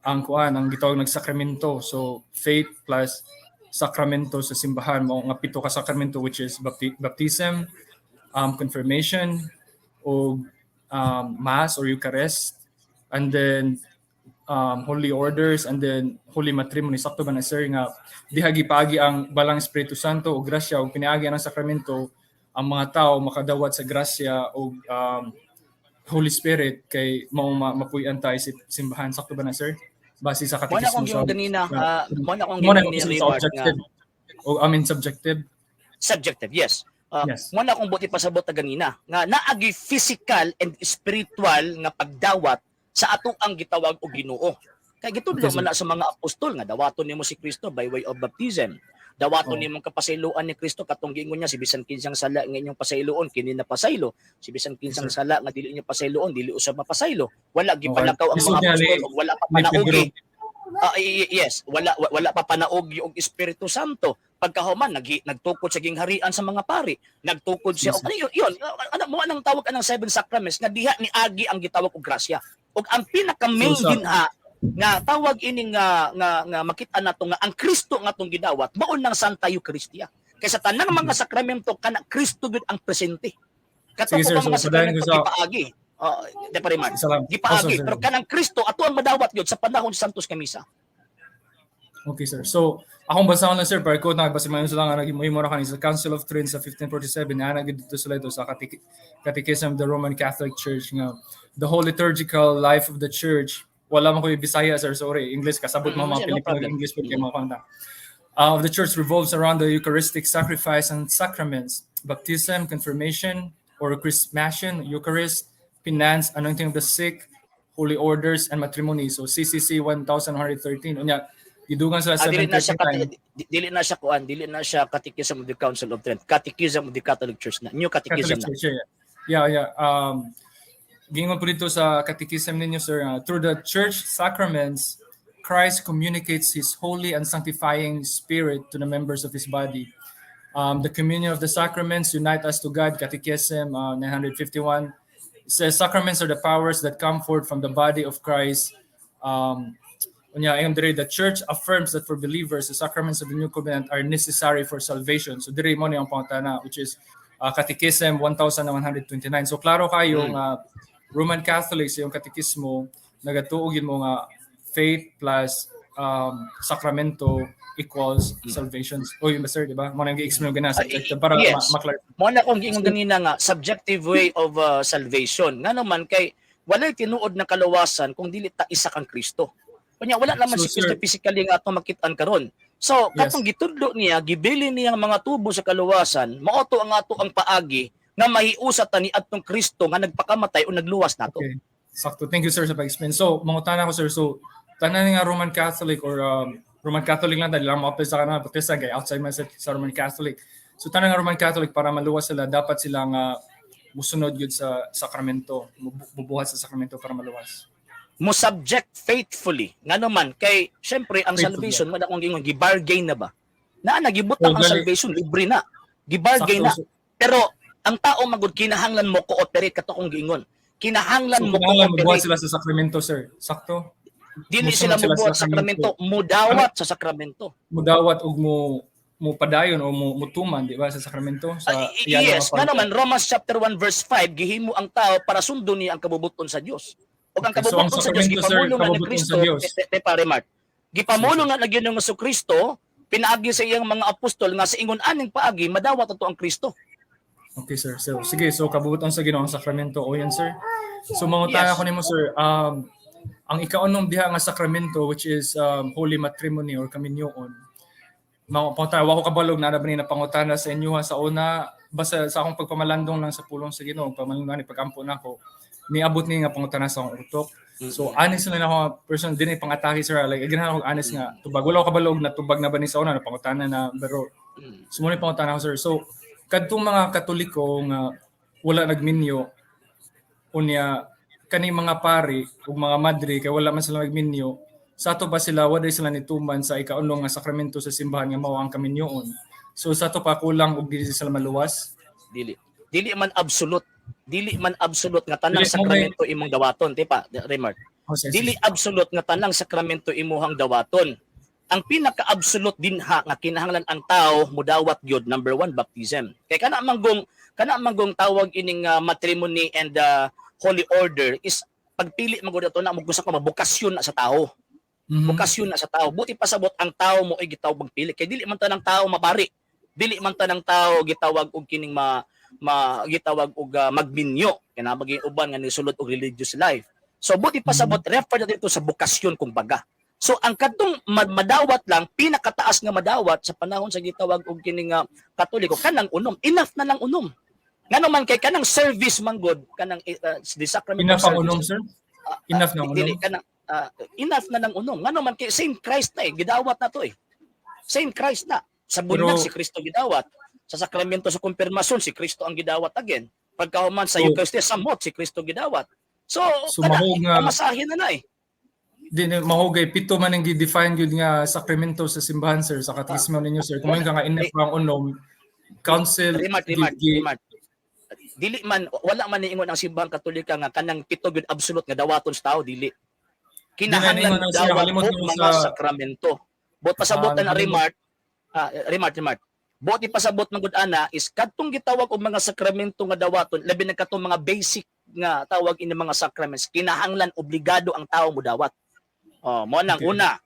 ang gitawag nagsakramento. So faith plus sakramento sa simbahan mo nga pito ka sakramento, which is baptism, confirmation, o mass or Eucharist, and then holy orders, and then holy matrimony. Sakto ba na sir nga diha gipagi ang balang Espiritu Santo o grasya o pinaagi ang sakramento ang mga tao makadawat sa grasya o Holy Spirit kay mapuy-an tayo sa simbahan. Sakto ba na sir? Base sa katekismo sa ganina, objective o subjective. Subjective, yes. Yes. Mo na akong buti pasabot na ganina nga naagi physical and spiritual nga pagdawat sa ato ang gitawag og Ginoo. Kay gitudlo man na sa mga apostol nga dawaton nimo si Kristo by way of baptism. Dawaton nimo kapasayloan ni Kristo katong giingon niya si bisan kinsang sala nga inyong pasayloon kini na pasaylo, si bisan kinsang sala nga dili niya pasayloon dili usab mapasaylo. Wala gipalakaw ang mga apostol ug wala pa panaogi. Yes, wala pa panaogi og Espiritu Santo. Pagkahuman nagtukod sa gingharian sa mga pari, nagtukod siya og yun mo anang tawag anang seven sacraments nga diha ni agi ang gitawag og grasya. Ug ang pinaka main dinha nga tawag ini nga makita nato nga ang Kristo nga tong gidawat maun ng Santa Eucharistia. Kaysa tanang mga sakramento kana Kristo gud ang presente. Katong mga sakramento gipaagi. Depareman. Gipaagi pero kanang Kristo ato ang madawat gyud sa panahon sa Santos Kamisa. Okay sir. So akong basahon lang sir para ko nagbasimayon sila nga nagimo ra kanina sa Council of Trent sa 1547 na dito sila ito sa Catechism of the Roman Catholic Church nga the whole liturgical life of the church. Wala man ko yung Bisaya, sir. Sorry. English. Kasabot mo mga Pilipino English po kayo mga kanta. Of the church revolves around the Eucharistic sacrifice and sacraments. Baptism, confirmation, or Christmation, Eucharist, penance, anointing of the sick, holy orders, and matrimony. So CCC 1113. Unya, idugan sa 739. Dili na siya Catechism of the Council of Trent. Catechism of the Catholic Church na. New Catechism na. Yeah. Gingon po dito sa Catechism ninyo, sir, through the church sacraments, Christ communicates His holy and sanctifying Spirit to the members of His body. The communion of the sacraments unite us to God, Catechism 951. It says, sacraments are the powers that come forth from the body of Christ. The church affirms that for believers, the sacraments of the New Covenant are necessary for salvation. So, diri mo na yung pangutana, which is Catechism 1129. So, klaro kayo nga Roman Catholics, yung katekismo, nagatuogin mo nga faith plus sacramento equals salvation. Yun ba sir, di ba? Mo nang gi-explain gana subjective para ma-clarify. Mo na kung giingon ganina nga subjective way of salvation. Nga naman kay walay tinuod na kaluwasan kung dili ta isa kang Kristo. Kunya wala naman si Kristo physically nga ato makit-an karon. So katong gitudlo niya, gibili niya ang mga tubo sa kaluwasan, mao to ang ato ang paagi nga mahiusa ta ni adtong Kristo nga nagpakamatay o nagluwas nato. Okay. Sakto. Thank you sir sa pag-explain. So, mangutana ko sir, so tanan nga Roman Catholic or Roman Catholic lang dahil lang mga sa kanang Protestant kay outside man sa Roman Catholic. So tanan nga Roman Catholic para maluwas sila dapat silang musunod gyud sa sakramento, bubuhat sa sakramento para maluwas. mo subject faithfully ngano man kay syempre ang Faithfully. salvation man akong gingon gibargain na ba na nagibutang ang gali- salvation libre na gibargain na Sakto. pero ang tao magud kinahanglan mo cooperate kato kong giingon kinahanglan So, mo kinahanglan magbuhat cooperate sila sa sakramento, sir. Sakto. dili musunod sila sila mubuhat sa sa sakramento mudawat sa sakramento Mudawat og mo padayon o mo tuman, di ba, sa sakramento? Sa yes nga naman Romans chapter 1 verse 5 gihimo ang tao para sundon niya ang kabubuton sa Dios ug ang Okay, so ang kabubuton sa Dios sakramento, sir, gipamulo nga ni kabubuton Kristo sa Diyos. pare Mark gipamulo nga na gyud ng Kristo pinaagi sa iyang mga apostol nga sa ingon aning paagi madawat ato ang Kristo. Okay, sir. So, sige, so kabubutan sa Ginoo ang sakramento. O yan, sir. So, mangutana Yes. ko nimo, sir. Ang ikaunom diha nga sakramento, which is holy matrimony or kaminyoon. Pangutana, wako kabalog na ba ni na pangutana sa inyo ha, sa una, basta sa akong pagpamalandong lang sa pulong sa Ginoo, pamalandong ni pag-ampo nako. Niabot ni nga pangutana sa akong utok. So, honest na ako, person din pang-atake, sir. Like, ganahan ako honest nga. Tubag, wala ko kabalog na tubag na ba ni sa una, na pangutana na, pero sumunod pangutana ko, sir. So, kadtong mga Katoliko nga wala nagminyo unya kani mga pari ug mga madre kay wala man sila nagminyo sa ato ba sila waday sila nituman sa ikaunom nga sakramento sa simbahan nga mao ang kaminyoon. So sa ato pa kulang og dili sila maluwas. Dili man absolute nga tanang Dili mo sakramento imong dawaton di pa Remart. Dili absolute nga tanang sakramento imuhang dawaton. Ang pinaka-absolute dinha nga kinahanglan ang tao mudawat gyud number 1 baptism. Kay kana manggong tawag ining matrimony and holy order is pagpili magud ato na gusto ka mabukasyon na sa tao. Bukasyon na sa tao. Buti pasabot ang tao mo ay gitawag magpili kay dili man tanang tao mapari. Dili man tanang tao gitawag og kining gitawag og magminyo kana maging uban nga nisulod og religious life. So buti pasabot refer na dito sa bukasyon kumbaga. So ang kadtong madawat lang pinakataas nga madawat sa panahon sa gitawag og kining Katoliko kanang unom enough na lang unom ngano man kay kanang service man god kanang the sacrament enough of ang service, unom, sir? Enough na dili unom? kanang enough na lang unom ngano man kay same Christ na gidawat na to same Christ na sa bunyag si Kristo gidawat sa sakramento sa kumpirmasyon si Kristo ang gidawat again pagkahuman sa Eucharistia sa mot si Kristo gidawat so mahog nga masahin na di mahugay pito man ang gi-define gyud nga sakramento sa simbahan, sir, sa katismo ninyo, sir. Kung ka nga enough ang unom council Remart. Dili man wala man niingon ang simbahang Katolika nga kanang pito gyud absolute nga dawaton sa tao dili. Kinahanglan dawat og mga sakramento. Bot pasabot na Remart. Remart. Bot ipasabot man gud ana is kadtong gitawag og mga sakramento nga dawaton labi na katong mga basic nga tawag ini mga sacraments kinahanglan obligado ang tao mo dawat. Mo nang una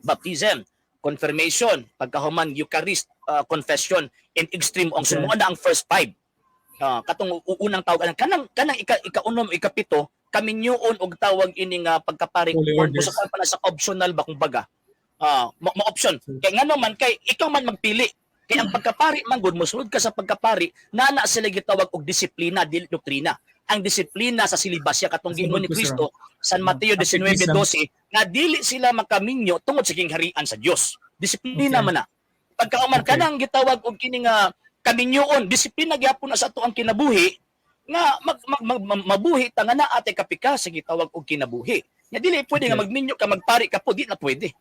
baptism, confirmation, pagkahuman Eucharist, confession, and extreme unction mo na ang first 5. Katong unang tawag kanang ikaunom ikapito kaminyoon og tawag ini nga pagkapari or usa pa na sa optional ba kumbaga. Option. Kay ngano man kay ikaw man magpili. Kay ang pagkapari man gud mosulod ka sa pagkapari nana sila gitawag og disiplina dili doktrina. Ang disiplina sa silibasya katong giingon ni Kristo San Mateo 19:12 nga dili sila makaminyo tungod sa kingharian sa Dios. Disiplina man na. Pagkauman kanang gitawag og kini nga kaminyoon, disiplina gyapon na sa ato ang kinabuhi nga mabuhi ta nga naa ate kapika sa gitawag og kinabuhi. Nga dili pwede nga magminyo ka magpari ka po di na pwede.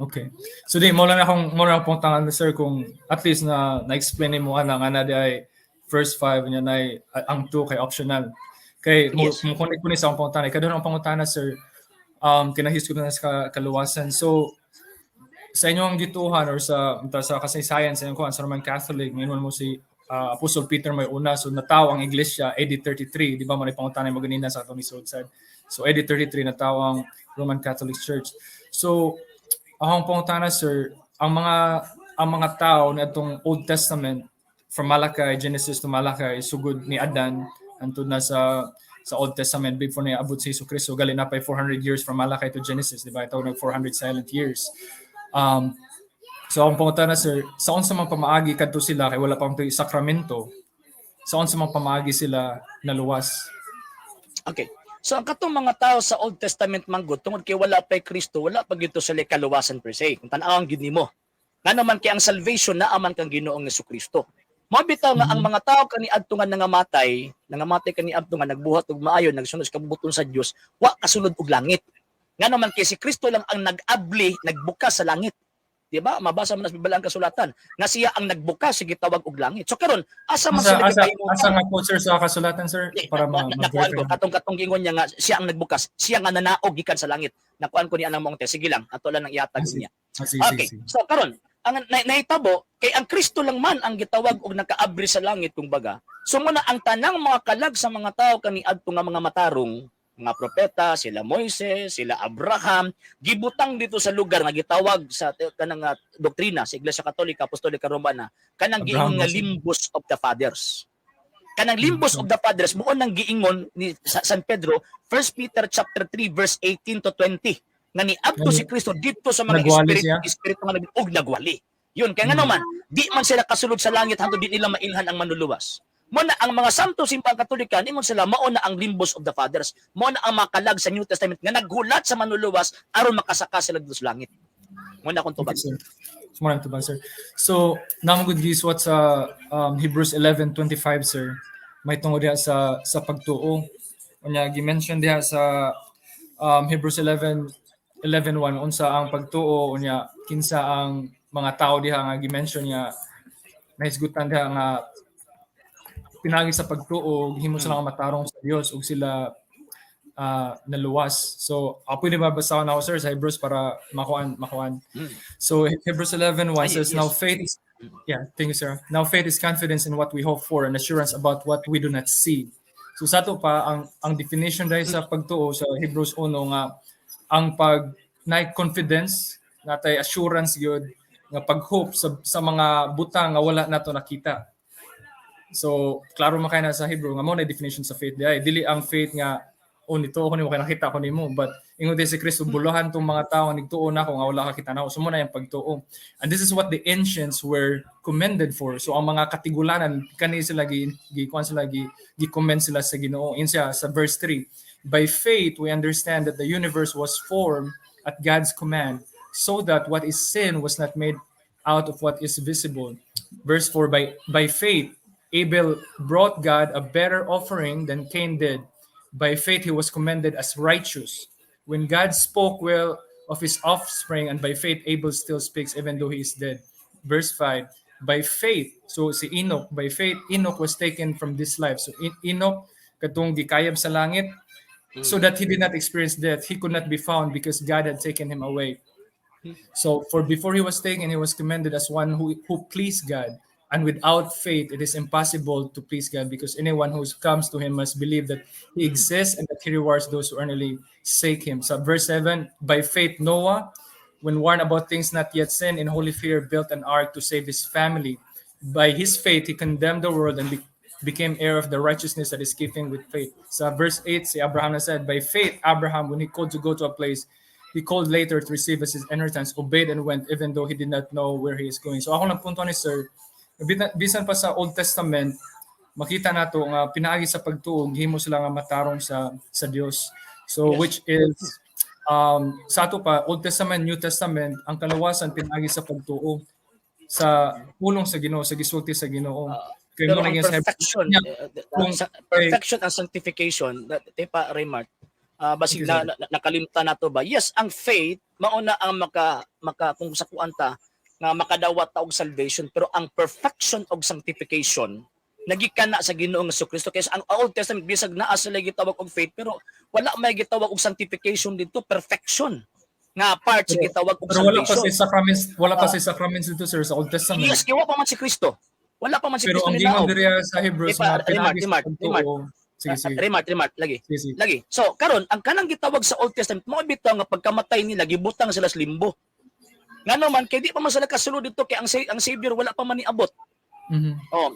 Okay. So di mo lang akong tangan, sir, kung at least na-explain mo nga na di ay first 5 niya na ang 2 kay optional. Kay mo connect ko ni sa akong pangutana. Kadto ang pangutana, sir, kinahis ko na sa kaluwasan. So sa inyong gituhan or sa kasaysayan sa inyong sa Roman Catholic, ngayon mo si Apostle Peter may una, so nataw ang iglesia AD 33, di ba man pangutana mo ganina sa atong isod-sad. So AD 33 nataw ang Roman Catholic Church. So akong pangutana, sir, ang mga tao na itong Old Testament from Malachi, Genesis to Malachi, sugod ni Adan antud na sa Old Testament before na abot si Hesus Kristo, gali na pa 400 years from Malachi to Genesis, di ba? Ito nag 400 silent years. So ang pangutana, sir, saon sa mga pamaagi kadto sila kay wala pang sakramento? Saon sa mga pamaagi sila naluwas? Okay. So ang katong mga tao sa Old Testament manggod tungod kay wala pa Kristo, wala pa gito sila kaluwasan per se. Kung tan-aw ang gid nimo. Ngano man kay ang salvation naa man kang Ginoong Hesus Kristo. Mao bitaw nga ang mga tao kaniadto nga nangamatay kaniadto nga nagbuhat og maayo, nagsunod sa kabubuton sa Dios, wa kasulod og langit. Nga naman kay si Kristo lang ang nag-abli, nagbukas sa langit. Di ba? Mabasa mo na sa Biblia ang kasulatan nga siya ang nagbukas, sige tawag og langit. So karon, asa man sila asa nga po sir sa kasulatan sir para nakuan ko katong gingon niya nga siya ang nagbukas, siya nga nanaog gikan sa langit. Nakuan ko ni anang mong sige lang, ato lang ang ihatag niya. Okay. So karon, ang nahitabo kay ang Kristo lang man ang gitawag og nakaabri sa langit kumbaga. So muna ang tanang mga kalag sa mga tao kaniadto nga mga matarong, mga propeta, sila Moises, sila Abraham, gibutang dito sa lugar nga gitawag sa kanang doktrina sa Iglesia Katolika, Apostolika Romana, kanang giingon nga limbus of the fathers. Kanang limbus of the fathers mo nang giingon ni San Pedro, 1 Peter chapter 3 verse 18 to 20. Nga niadto si Kristo dito sa mga espiritu nga og nagwali. Yun kaya nga naman, di man sila kasulod sa langit hangtod di nila mailhan ang manluluwas. Mo na ang mga santo simbang Katolika ingon sila mao na ang limbus of the fathers. Mo na ang makalag sa New Testament nga naghulat sa manluluwas aron makasaka sila dito sa langit. Mo na akong tubag. Okay, Sumarang tubag sir. So namagud giswat sa Hebrews 11:25 sir. May tungod diha sa pagtuo. Unya gi-mention diha sa Hebrews 11:1 unsa ang pagtuo, unya kinsa ang mga tao diha nga gi-mention niya nahisgutan diha nga pinagi sa pagtuo himo sila nga matarong sa Dios ug sila naluwas. So pwede ba basahan ako sir sa Hebrews para makuan. So Hebrews 11:1 says now faith is thank you sir. Now faith is confidence in what we hope for and assurance about what we do not see. So sa to pa ang definition dahil sa pagtuo sa Hebrews 1 nga ang confidence natay assurance gyud nga pag-hope sa mga butang nga wala nato nakita. So klaro man kay na sa Hebrew nga mo na definition sa faith dili ang faith nga nito ako nimo kay nakita ko nimo, but ingon si Kristo buluhan tong mga tawo nga nigtuo nako nga wala ka kita nako. So mo na yung pagtuo. And this is what the ancients were commended for. So ang mga katigulanan kani sila gi-commend sila sa Ginoo. Insa sa verse 3, by faith we understand that the universe was formed at God's command, so that what is seen was not made out of what is visible. Verse 4, by faith Abel brought God a better offering than Cain did. By faith he was commended as righteous when God spoke well of his offspring, and by faith Abel still speaks even though he is dead. Verse 5, by faith, so si Enoch, by faith Enoch was taken from this life. So Enoch katong gikayab sa langit, so that he did not experience death. He could not be found because God had taken him away. So for before he was taken, he was commended as one who pleased God. And without faith, it is impossible to please God, because anyone who comes to him must believe that he exists and that he rewards those who earnestly seek him. So verse 7, by faith Noah, when warned about things not yet seen, in holy fear built an ark to save his family. By his faith, he condemned the world and became heir of the righteousness that is keeping with faith. So verse 8, si Abraham said, by faith Abraham, when he called to go to a place he called later to receive as his inheritance, obeyed and went even though he did not know where he is going. So ako lang punto ni sir, bisan pa sa Old Testament, makita nato nga pinaagi sa pagtuo himo sila nga matarong sa Dios. So which is sa ato pa Old Testament, New Testament, ang kalawasan pinaagi sa pagtuo sa pulong sa Ginoo, sa gisulti sa Ginoo. Pero ang perfection and sanctification, pa Raymart, basig nakalimtan nato ba? Yes, ang faith mauna ang maka kung sa kuanta nga makadawat ta og salvation, pero ang perfection og sanctification nagikan na sa Ginoong Jesucristo. Kaya ang Old Testament bisag naa sila gitawag og faith, pero wala may gitawag og sanctification dito, perfection nga part sa gitawag og salvation. Wala pa sa sacraments dito sir sa Old Testament. Yes, kiwa pa man si Kristo. Wala pa man si Kristo. Pero ang gingon diri sa Hebrews na Remart, lagi. So karon ang kanang gitawag sa Old Testament mo bitaw nga pagkamatay nila gibutang sila sa limbo. Nga naman kay di pa man sila kasulod dito kay ang Savior wala pa man niabot.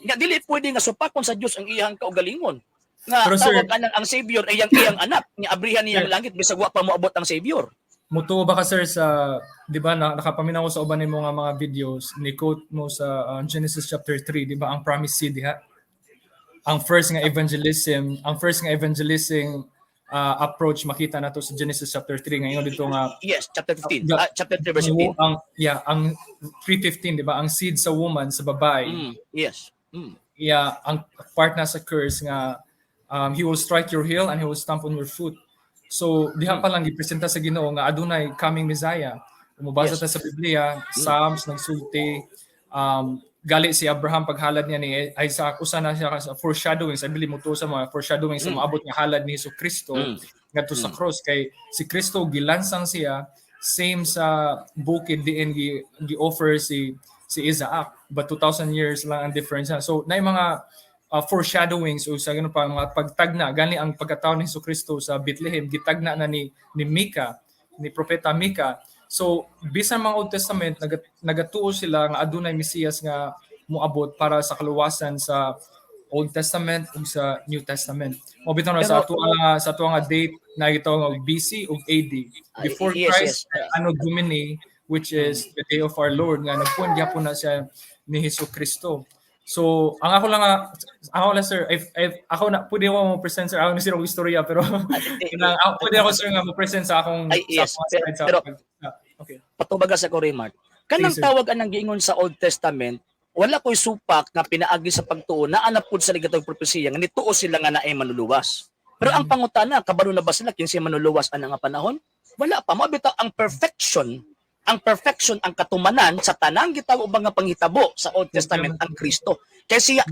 Nga dili pwede nga supakon sa Dios ang iyang kaugalingon. Nga tawag ang Savior ay iyang anak, nga abrihan niyang langit bisag wa pa moabot ang Savior. Mutuo ba ka sir sa, di ba nakapaminaw ko sa uban nimo nga mga videos, ni quote mo sa Genesis chapter 3, di ba ang promised seed diha? Ang first nga evangelism approach makita nato sa Genesis chapter 3 ngayon dito nga chapter 15 chapter 3 verse 15 ang 3:15 di ba ang seed sa woman sa babae ang part na sa curse nga he will strike your heel and he will stamp on your foot. So diha pa lang gipresenta sa Ginoo nga adunay coming Messiah. Umubasa ta sa Biblia, Psalms nagsulti, gali si Abraham paghalad niya ni Isaac, usa na siya sa foreshadowing, sa bili mo to sa mga foreshadowing sa maabot nga halad ni Jesucristo ngadto sa cross, kay si Kristo gilansang siya same sa bukid diin gi-offer si Isaac, but 2,000 years lang ang difference. So na mga foreshadowings o sa ganun pa mga pagtagna gani ang pagkatao ni Jesucristo sa Bethlehem gitagna na ni Mika, ni propeta Mika. So bisan mga Old Testament nagatuo sila nga adunay Mesiyas nga moabot para sa kaluwasan sa Old Testament ug sa New Testament. Mo bitaw na sa ato nga date na gitawag og BC ug AD, before Christ, Anno Domini, which is the day of our Lord, nga nagpuan gyapon na siya ni Jesucristo. So ang ako lang sir, if ako na pwede ko mo present sir ako ni sirong istorya, pero pwede ako sir nga mo present sa akong pero okay. Patubaga sa ko remark. Kanang tawag anang giingon sa Old Testament, wala ko'y supak nga pinaagi sa pagtuo na anapod sa ligatong propesiya nga nituo sila nga naay manluluwas. Pero ang pangutana, kabalo na ba sila kinsa manluluwas ana nga panahon? Wala pa. Mabitaw ang perfection, ang katumanan sa tanang gitawag ubang nga panghitabo sa Old Testament ang Kristo. Kaya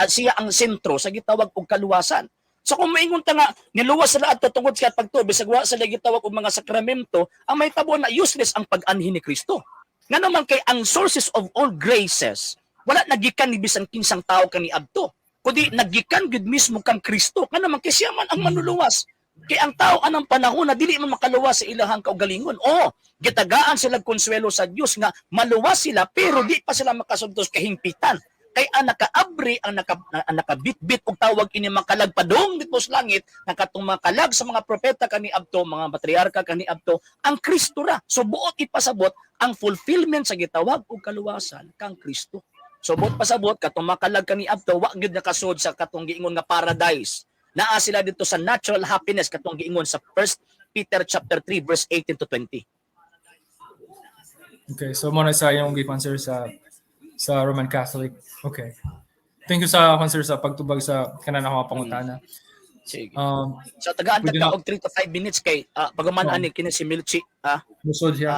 siya ang sentro sa gitawag og kaluwasan. So kung maingon ta nga niluwas sila adto tungod sa pagtuo bisag wa sila gitawag og mga sakramento, ang mahitabo na useless ang pag-anhi ni Kristo. Nga naman kay ang sources of all graces wala nagikan ni bisan kinsang tao kani adto, kundi nagikan gud mismo kang Kristo. Nga naman kay siya man ang manluluwas. Kay ang tao anang panahon na dili man makaluwas sa ilahang kaugalingon. Gitagaan sila konsuelo sa Dios nga maluwas sila pero di pa sila makasugtos kahingpitan. Kay ang nakaabri, ang nakabitbit og tawag ini makalagpadong dito sa langit, nakatong makalag sa mga propeta kani adto, mga matriarka kani adto, ang Kristo ra. So buot ipasabot ang fulfillment sa gitawag og kaluwasan kang Kristo. So buot pasabot katong makalag kani adto, wa gyud nakasud sa katong giingon nga paradise. Naa sila dito sa natural happiness katong giingon sa 1 Peter chapter 3 verse 18 to 20. Okay, so mo na sa yung gi-answer sa Roman Catholic. Okay. Thank you sa answer sa pagtubag sa kanang mga pangutana. Sige. So tagaan ta og 3 to 5 minutes kay pagaman ani kini si Milchi musod siya.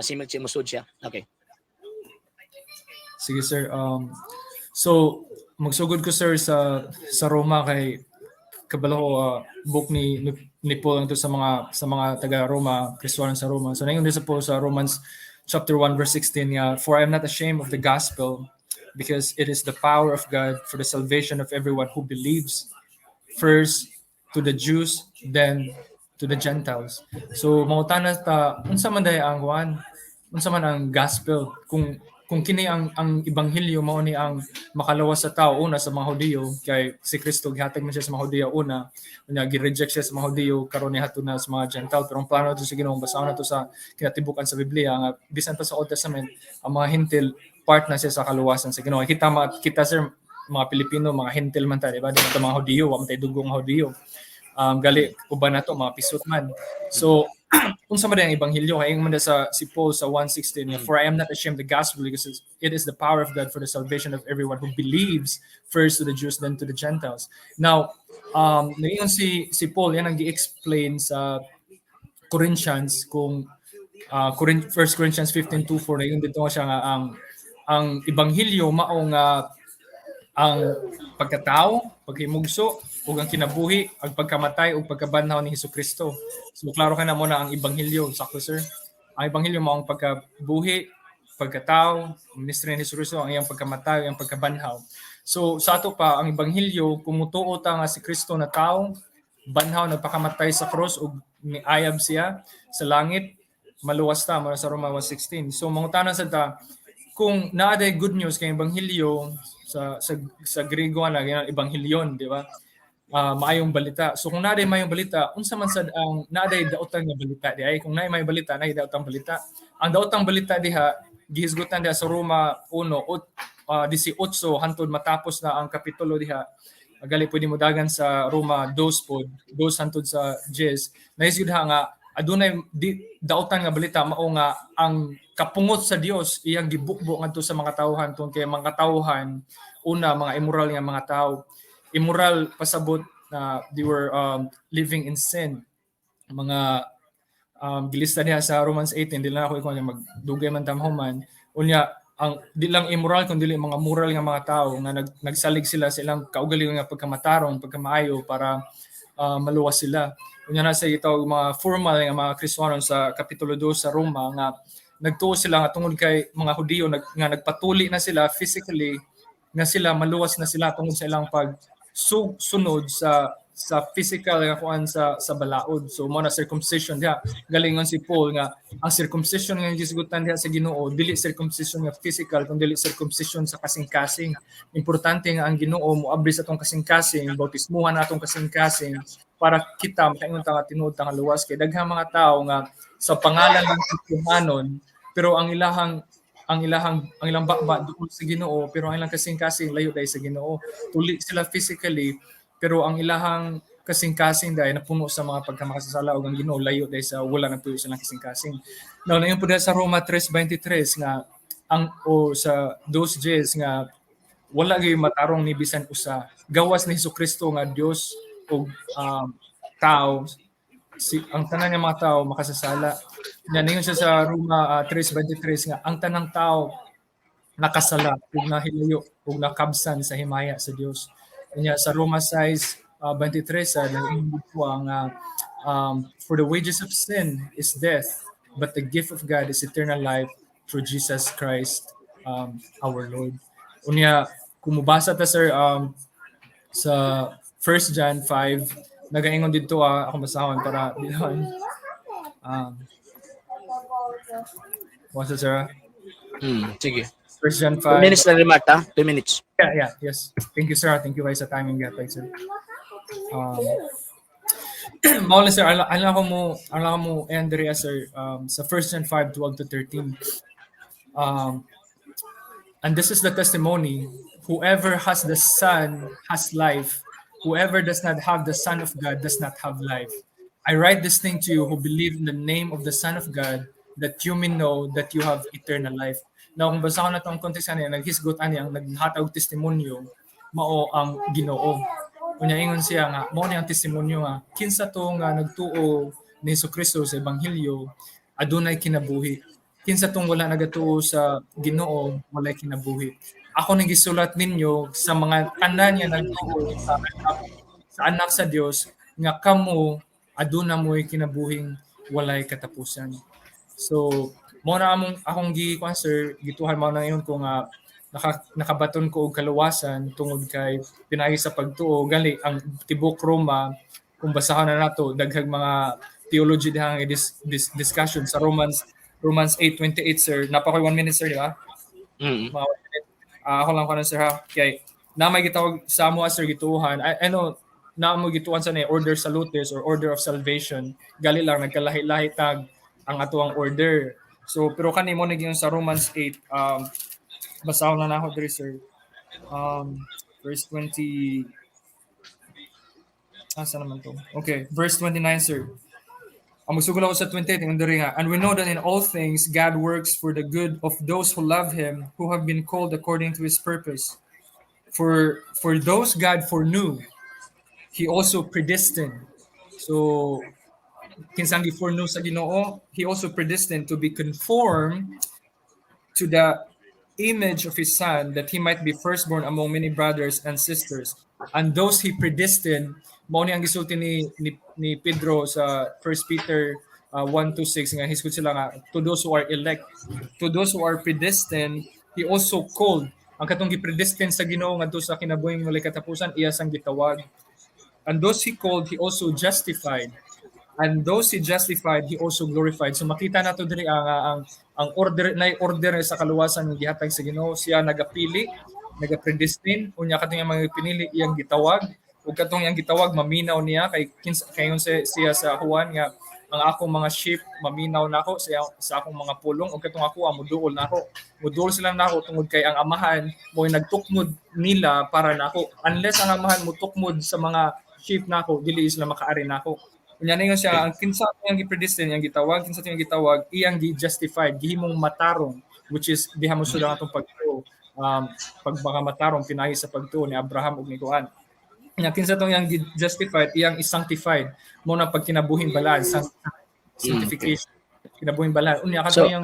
Si Milchi musod siya. Okay. Sige sir. So magsugod ko sir sa Roma kay kabalo book ni Paul nito sa mga taga Roma, Kristiyano sa Roma. So nayon sa po sa Romans chapter 1 verse 16, for I am not ashamed of the gospel because it is the power of God for the salvation of everyone who believes, first to the Jews, then to the Gentiles. So mangutana ta unsa man day ang unsa man ang gospel, kung kini ang ebanghelyo mao ni ang makalawas sa tao una sa mga Hudiyo, kay si Kristo gihatag man siya sa mga Hudiyo una, unya gi-reject siya sa mga Hudiyo karon ni hatod na sa mga Gentile. Pero ang plano to sa Ginoo basahon nato sa kinatibukan sa Biblia nga bisan pa sa Old Testament ang mga Hentil part na siya sa kaluwasan sa Ginoo. Kita sir mga Pilipino mga Hentil man ta, di ba? Di man ta mga Hudiyo, wa man tay dugong Hudiyo. Gali uban nato mga pisot man. So unsa man ang ebanghelyo kay man sa si Paul sa 1:16, for I am not ashamed of the gospel because it is the power of God for the salvation of everyone who believes, first to the Jews then to the Gentiles. Now ngayon si Paul yan ang gi-explain sa Corinthians kung 1 Corinthians 15:2-4 na yun dito siya nga ang ebanghelyo mao nga ang pagkatao, paghimugso, ug ang kinabuhi, ang pagkamatay ug pagkabanhaw ni Jesucristo. So klaro ka na mo na ang ebanghelyo, sakto sir. Ang ebanghelyo mao ang pagkabuhi, pagkatao, ministry ni Jesucristo, ang iyang pagkamatay, ang pagkabanhaw. So sa ato pa ang ebanghelyo, kumutuo ta nga si Kristo na tao, banhaw nagpakamatay sa cross ug niayab siya sa langit, maluwas ta mula sa Roma 1:16. So mangutana sa ta kung naa day good news kay ebanghelyo sa Griego na ebanghelyon, di ba? Maayong balita. So kung naday maayong balita, unsa man sad ang naday daotang nga balita di ay kung naay maayong balita, naay daotang balita. Ang daotang balita diha gihisgutan diha sa Roma 1:18 hantod matapos na ang kapitulo diha. Gali pwede mo dagan sa Roma 2 pod, 2 hantod sa 10. Naisgud ha nga adunay dautan nga balita mao nga ang kapungot sa Dios iyang gibukbo ngadto sa mga tawhan tungod kay mga tawhan una mga immoral nga mga tao. Immoral pasabot na they were living in sin. Mga gilista niya sa Romans 18 di lang ako ikaw magdugay man tamhuman unya ang di lang immoral kundi mga moral nga mga tao nga nagsalig sila sa ilang kaugalingon nga pagkamataron pagkamaayo para maluwas sila. Unya na sa itaw mga formal nga mga Kristiyano sa kapitulo 2 sa Roma nga nagtuo sila nga tungod kay mga Hudiyo nga nagpatuli na sila physically nga sila maluwas na sila tungod sa ilang sunod sa physical nga kuan sa balaod. So mo na circumcision diha galingon si Paul nga ang circumcision nga gisgutan diha sa Ginoo dili circumcision nga physical kundi dili circumcision sa kasing-kasing. Importante nga ang Ginoo moabri sa atong kasing-kasing, bautismuhan atong kasing-kasing para kita makaingon ta nga tinuod ta nga luwas kay daghang mga tao nga sa pangalan ng Kristiyanon pero ang ilang bakba duol sa Ginoo pero ang ilang kasing-kasing layo dai sa Ginoo. Tuli sila physically pero ang ilahang kasing-kasing dahil napuno sa mga pagkamakasasala o ang Ginoo layo dahil sa wala nagtuyo silang kasing-kasing. Now, na yun po dahil sa Roma 3:23 nga sa those days nga wala gyud matarong ni bisan usa. Gawas ni Hesukristo nga Dios o tao ang tanan nga mga tao makasasala. Yan siya sa Roma 3:23 nga ang tanang tao nakasala ug nahilayo ug nakabsan sa himaya sa Dios. Kanya sa Roma 6:23 sa nga for the wages of sin is death, but the gift of God is eternal life through Jesus Christ our Lord. Unya kumubasa ta sir sa 1 John 5 nagaingon dito ako basahon para bilhan. What's it, sir? Sige. 1 John 5. 2 minutes na rin, Marta. 2 minutes. Yeah, yes. Thank you, sir. Thank you guys sa timing gatay, sir. Maula, sir, alam ko mo, Andrea, sir, sa 1 John 5:12-13. And this is the testimony, whoever has the Son has life. Whoever does not have the Son of God does not have life. I write this thing to you who believe in the name of the Son of God, that you may know that you have eternal life. Now, kung basa ko na itong kontekst niya, naghisgot niya, naghatag testimonyo, mao ang Ginoo. Kunya ingon siya nga, mao ni ang testimonyo nga, kinsa to nga nagtuo ni Hesukristo sa Ebanghelyo, adunay kinabuhi. Kinsa tong wala nagatuo sa Ginoo, walay kinabuhi. Ako nang gisulat ninyo sa mga tanan nga nagtuo sa anak sa Dios, nga kamo aduna mo'y kinabuhing walay katapusan. So, mo na akong gikuan sir, gituhan mo na yun kung nakabaton ko og kaluwasan tungod kay pinaagi sa pagtuo gali ang tibok Roma kung basahon na nato daghang mga theology dihang discussion sa Romans 8:28 sir. Napakoy 1 minute sir, di ba? Mga 1 minute. Ako lang ko na sir ha. Kay na may gitawag sa amo sir gituhan. I know na mo gituhan sa order salutis or order of salvation. Gali lang nagkalahi-lahi tag ang atuang order. So pero kanimo naging sa Romans 8 basahon na ako diri sir. Verse 20 asa naman to? Okay, verse 29 sir. Ang musugol ako sa 28 ng diri nga. And we know that in all things God works for the good of those who love him, who have been called according to his purpose. For those God foreknew, he also predestined. So kinsang gi-foreknow sa Ginoo, he also predestined to be conformed to the image of his son, that he might be firstborn among many brothers and sisters. And those he predestined, mao ni ang gisulti ni Pedro sa 1 Peter 1:6 nga hisgot sila nga, to those who are elect, to those who are predestined, he also called. Ang katong gi-predestined sa Ginoo ngadto sa kinabuhing walay katapusan, iya sang gitawag. And those he called, he also justified. And those he justified, he also glorified. So makita nato diri ang order sa kaluwasan ng gihatag sa Ginoo. Siya nagapili, nagapredestine, unya katong mga pinili iyang gitawag, ug katong iyang gitawag maminaw niya kay siya sa Juan nga ang akong mga sheep maminaw nako sa akong mga pulong ug katong ako muduol nako. Muduol sila nako tungod kay ang amahan mo'y nagtukmod nila para nako. Unless ang amahan mo tukmod sa mga sheep nako, dili sila makaari nako. Unya ningon siya ang kinsa yang gipredestine yang gitawag, kinsa yang gitawag, iyang gi-justified, gihimong matarong, which is diha mo sud atong pagtuo. Pag baka matarong pinahi sa pagtuo ni Abraham ug ni Kuan. Nya kinsa tong yang justified, iyang is-sanctified mo na pagkinabuhing balaan sa sanctification. Kinabuhing balaan. Unya kadto So- yang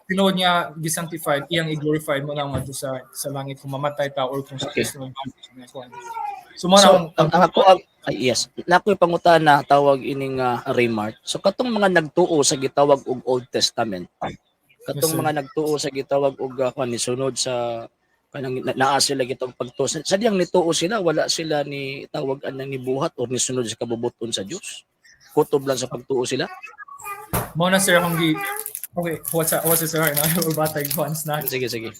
tinuod niya gi-sanctified, iyang i-glorified mo na madto sa langit kung mamatay ta or kung sa Okay. Kristo So mo So, na ang ako yes, nakoy pangutana tawag ining remark. So katong mga nagtuo sa gitawag og Old Testament, katong Yes, sir. mga nagtuo sa gitawag og ni sunod sa kanang naa sila gitawag pagtuo. Sadyang nituo sila, wala sila ni tawag anang nibuhat or nisunod sa kabubuton sa Dios. Kutob lang sa pagtuo sila. mo na sir akong gi okay, what's it sir na batay once na. Sige, sige.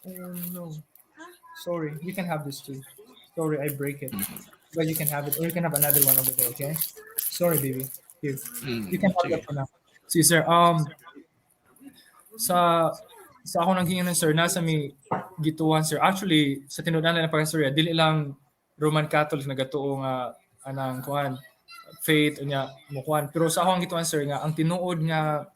Oh no. Sorry, you can have this too. Sorry, I break it. But you can have it, or you can have another one over there, okay? Sorry, baby. Here. You can have Sige. that for now. See, sir, sa ako nang hingan sir, nasa may gituan, sir. Actually, sa tinudan na pag-istorya, dili lang Roman Catholic nagatuo nga anang kuan faith unya mo kuan. Pero sa ako ang gituan, sir, nga ang tinuod nga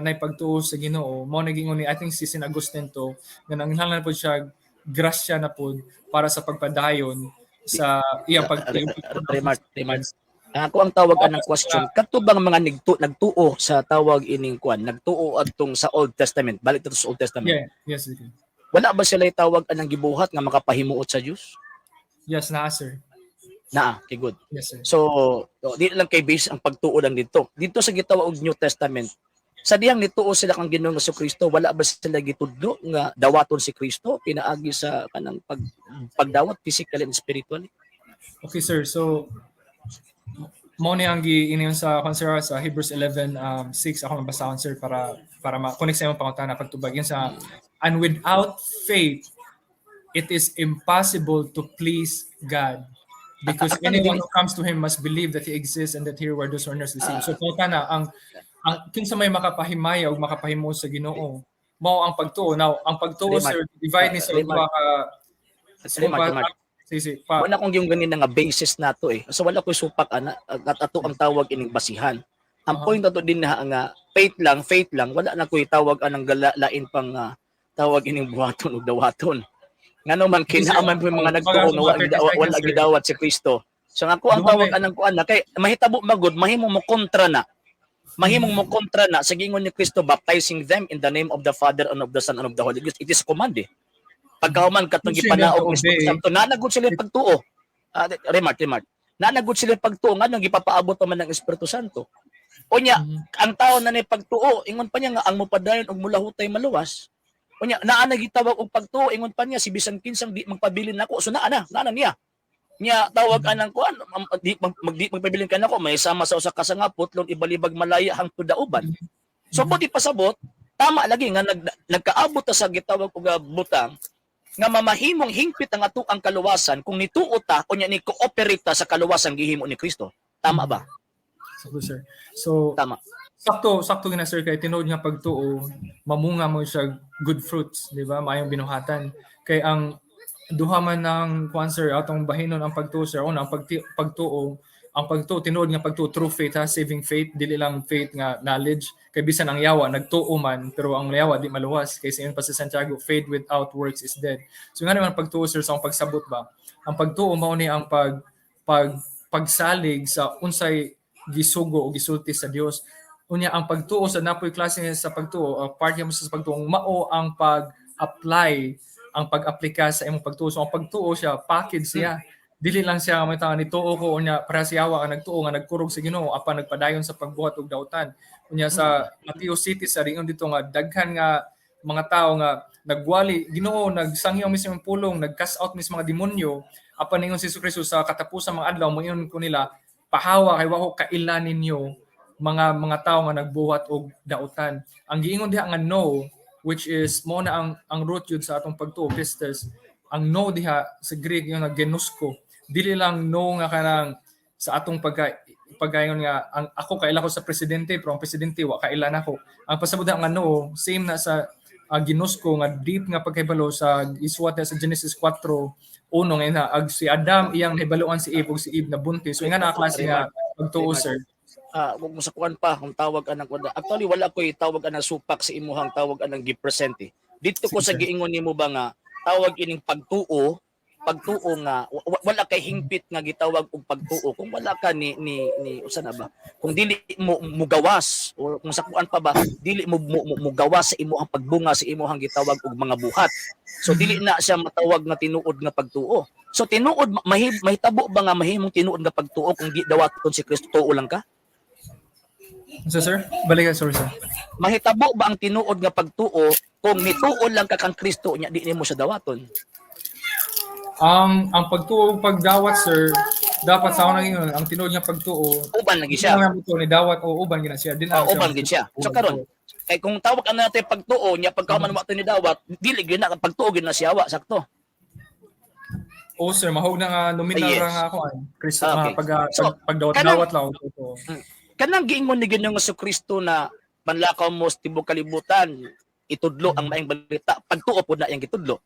naipagtuo sa Ginoo mo naging ni I think si Saint Augustine to nga nanginhanglan po siya grasya na po para sa pagpadayon sa iyang Remark. Ako ang tawag anang question, katubang mga nagtuo sa tawag ining kuan, nagtuo adtong sa Old Testament, balik dito sa Old Testament. Yeah, yes, okay. Wala ba sila tawag anang gibuhat nga makapahimuot sa Dios? Yes, na sir. Naa, okay, good. Yes, sir. So, di lang kay base ang pagtuo lang dito. Dito sa gitawag og New Testament, sa diyang nituo sila kang Ginoong Kristo, wala ba sila gitudlo nga dawaton si Kristo pinaagi sa kanang pagdawat physically and spiritually? Okay, sir. So, mo ni ang giingon sa konserva sa Hebrews 11:6 ako mabasahon sir para ma-connect sa imong pangutana pagtubag yan sa and without faith it is impossible to please God because anyone who comes to him must believe that he exists and that he rewards those who earnestly seek. So pangutana ang kinsa may makapahimaya o makapahimo sa Ginoo mao ang pagtuo. Now, ang pagtuo sir divide ni sa duha ka Wala kong yung ganina nga basis na to eh. So wala ko supak at ato ang tawag ining basihan. Ang point nato din na nga faith lang, wala na ko'y tawag anang lain pang tawag ining buhaton o dawaton. Ngano man kinaaman po yung mga nagtuo nga wala gidawat si Kristo. So ako ang tawag anang kuan na kay mahitabo magud mahimong mo kontra na. Mahimong mo kontra na sa gingon ni Kristo baptizing them in the name of the Father and of the Son and of the Holy Ghost. It is command eh. Pagkahuman katong gipanaog ni Espiritu Santo, nanagod sila pagtuo. Remark. Nanagod sila pagtuo nga nang gipapaabot man ng Espiritu Santo. Unya, ang tao na ni pagtuo, ingon pa niya nga ang mupadayon og mulahutay maluwas. Unya, naa na gitawag og pagtuo, ingon pa niya si bisan kinsang di magpabilin nako. So naa na niya. Nya tawag anang kuan, magpabilin ka nako, may sama sa usa ka sangapot, lon ibalibag malaya hangtod dauban. So pati pasabot, tama lagi nga nagkaabot ta sa gitawag og butang nga mamahimong hingpit ang ato ang kaluwasan kung nituo ta o ni cooperate ta sa kaluwasan gihimo ni Kristo. Tama ba? So, sir. So, tama. Sakto gina sir kay tinuod nga pagtuo, mamunga mo siya good fruits, di ba? Mayong binuhatan. Kay ang duha man ng cancer atong bahinon ang pagtuo sir, una ang pagtuo tinuod nga pagtuo true faith ha, saving faith, dili lang faith nga knowledge. Kay bisan ang yawa nagtuo man pero ang yawa di maluwas kay sa pa sa Santiago, faith without works is dead. So nga naman pagtuo sir sa pagsabot ba, ang pagtuo mao ni ang pagsalig sa unsay gisugo o gisulti sa Dios. Unya ang pagtuo sa napoy klase sa pagtuo, part mo sa pagtuo mao ang pag-apply, ang pag-aplika sa imong pagtuo. So ang pagtuo siya package siya. Dili lang siya may tawag ni tuo ko unya para siyawa ang nagtuo nga nagkurog sa Ginoo apan nagpadayon sa pagbuhat og dautan. Unya sa Mateo City sa ringon dito nga daghan nga mga tao nga nagwali Ginoo, nagsangyaw mismo ang pulong, nag-cast out mismo mga demonyo apan ningon si Jesu sa katapusan mga adlaw moingon ko nila pahawa kay wa ko kailan ninyo mga tao nga nagbuhat og dautan. Ang giingon diha nga no, which is mo na ang root yun sa atong pagtuo pistes. Ang no diha sa Greek yung gnosko. Dili lang no nga kanang sa atong pagayon nga ang ako kaila ko sa presidente pero ang presidente wa kaila nako. Ang pasabot nga no same na sa ginosko nga deep nga pagkahibalo sa iswat sa Genesis 4 uno nga na ag si Adam iyang nahibaluan si Eve ug si Eve na buntis. So nga na klase nga pagtuo sir. Kung masakuan pa kung tawag anang kuan. Actually wala ko'y tawag anang supak sa imuhang tawag anang gi-present eh. Dito ko sa giingon nimo ba nga tawag ining pagtuo nga wala kay hingpit nga gitawag og pagtuo kung wala ka ni usa na ba kung dili mo mugawas o kung sakuan pa ba dili mo mugawas sa imong pagbunga sa imong gitawag og mga buhat, so dili na siya matawag nga tinuod nga pagtuo. So tinuod mahitabo ba nga mahimong tinuod nga pagtuo kung di dawaton si Kristo tuo lang ka? So sir, balik sorry sir. Mahitabo ba ang tinuod nga pagtuo kung nituo lang ka kang Kristo nya di nimo siya dawaton? Ang pagtuo pagdawat sir, dapat sa unang ingon ang tinuod nga pagtuo. Uban lagi siya. Ang pagtuo ni dawat o uban gina siya. Uban gid siya. So karon kay kung tawag ana natin pagtuo nya pagkaman mo ni dawat, dili gyud na pagtuo gyud na siya wa sakto. O sir, mahog na nga nominal Yes. ra nga ako Kristo Okay. pagdawat-dawat lang ito. Kanang giingon ni Ginoong Kristo na panlakaw mo sa tibuok kalibutan, itudlo ang maayong balita. Pagtuo pod na iyang gitudlo.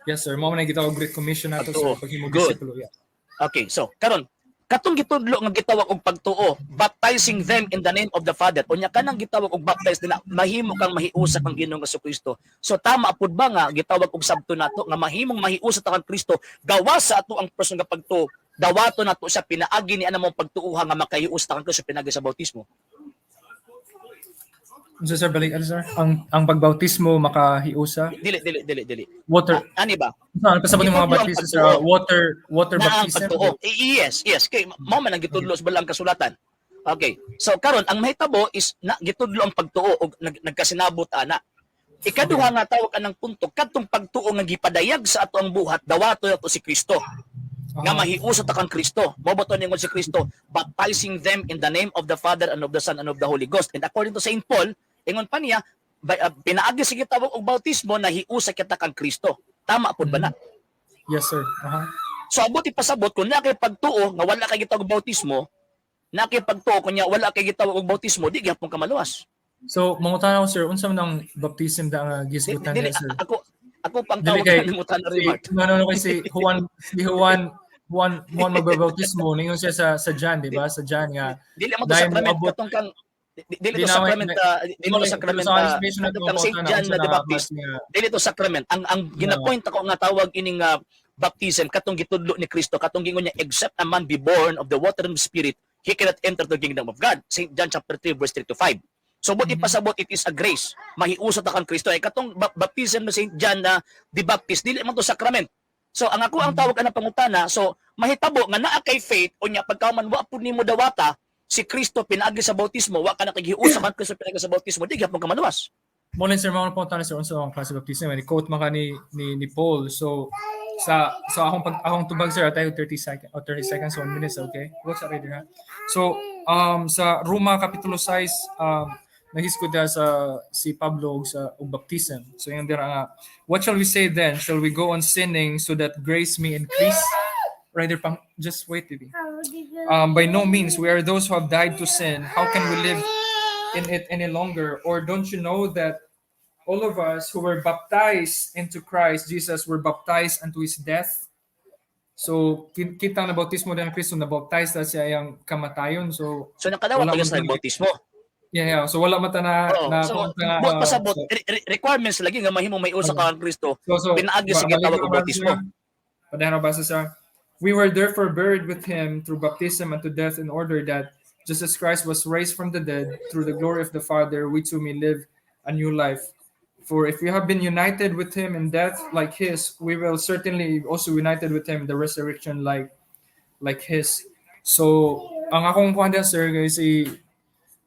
Yes sir, mao man gitawag Great Commission nato Pagtuo. sir paghimo Good. disipulo. Yeah. Okay, so karon katong gitudlo nga gitawag og pagtuo, baptizing them in the name of the Father. Unya kanang gitawag og baptize nila, mahimo kang mahiusa kang Ginoong Kristo. So tama pud ba nga gitawag og sabto nato nga mahimong mahiusa ta kang Kristo gawas sa ato ang person nga pagtuo. Dawato nato siya pinaagi ni anamong pagtuuha nga makahiusa ta kang Kristo pinaagi sa bautismo. So sir, balik sir. Ang pagbautismo makahiusa. Dili. Water. Ani ba? Ano pasabot yung mga baptismo sir? Water Na ang baptism. pagtuo. Yes. Kay mao man ang gitudlo sa balang kasulatan. Okay. So karon ang mahitabo is na gitudlo ang pagtuo og nagkasinabot ana. Ikaduha nga tawag anang punto kadtong pagtuo nga gipadayag sa ato ang buhat dawato nato si Kristo. Nga mahiusa ta kang Kristo. Mao ba to ningon si Kristo, baptizing them in the name of the Father and of the Son and of the Holy Ghost. And according to Saint Paul, ingon pa niya, pinaagi sa gitawag og bautismo na hiusa kita kang Kristo. Tama pud ba na? Yes sir. So abot ipasabot kung na kay pagtuo nga wala kay gitawag og bautismo, na kay pagtuo kunya wala kay gitawag og bautismo, di gyapon ka maluwas. So mangutana ko sir, unsa man ang baptism da nga gisgutan Dili, niya sir? ako pang Dili tawag kay ni Mutan Remark. no kasi Juan magbabautismo ningon siya sa John, di ba? Sa John nga Dili mo to sakrament katong kang dili to sakrament katong Saint John na the Baptist. Dili to sakrament. Ang ginapoint ako nga tawag ining baptism katong gitudlo ni Kristo, katong gingon niya, except a man be born of the water and the Spirit, he cannot enter the kingdom of God. Saint John chapter 3 verse 3 to 5. So buti pasabot, it is a grace. Mahiusat kang Kristo. Ay katong baptism na Saint John na the Baptist, dili man to sakrament. So ang ako ang tawag ana pangutana, so mahitabo nga naa kay faith unya pagkaman wa pud nimo dawata si Kristo pinaagi sa bautismo, wa ka nakigiusa kang Kristo pinaagi sa bautismo, di gyapon ka maluwas. Mo sir, mga punta sir unsa ang klase baptism ni quote man ka ni Paul. So sa akong tubag sir tayo 30 seconds or 30 seconds 1 minute, okay? What's that right there? So sa Roma kapitulo 6 nahisgod sa si Pablo sa baptism. So yung dira nga, what shall we say then? Shall we go on sinning so that grace may increase? Rather, just wait, baby. By no means. We are those who have died to sin. How can we live in it any longer? Or don't you know that all of us who were baptized into Christ Jesus were baptized unto His death? So, kita na bautismo din ng Kristo, na baptized na siya yung kamatayon. So nakadawat ka sa bautismo. Yeah. So wala man ta na buot pasabot requirements lagi nga mahimong may usa ka kang Kristo. Pinaagi sa gitawag og bautismo. Padahana basa sa we were therefore buried with him through baptism unto death, in order that just as Christ was raised from the dead through the glory of the Father, we too may live a new life. For if we have been united with him in death like his, we will certainly also united with him in the resurrection like his. So ang akong kuan sir guys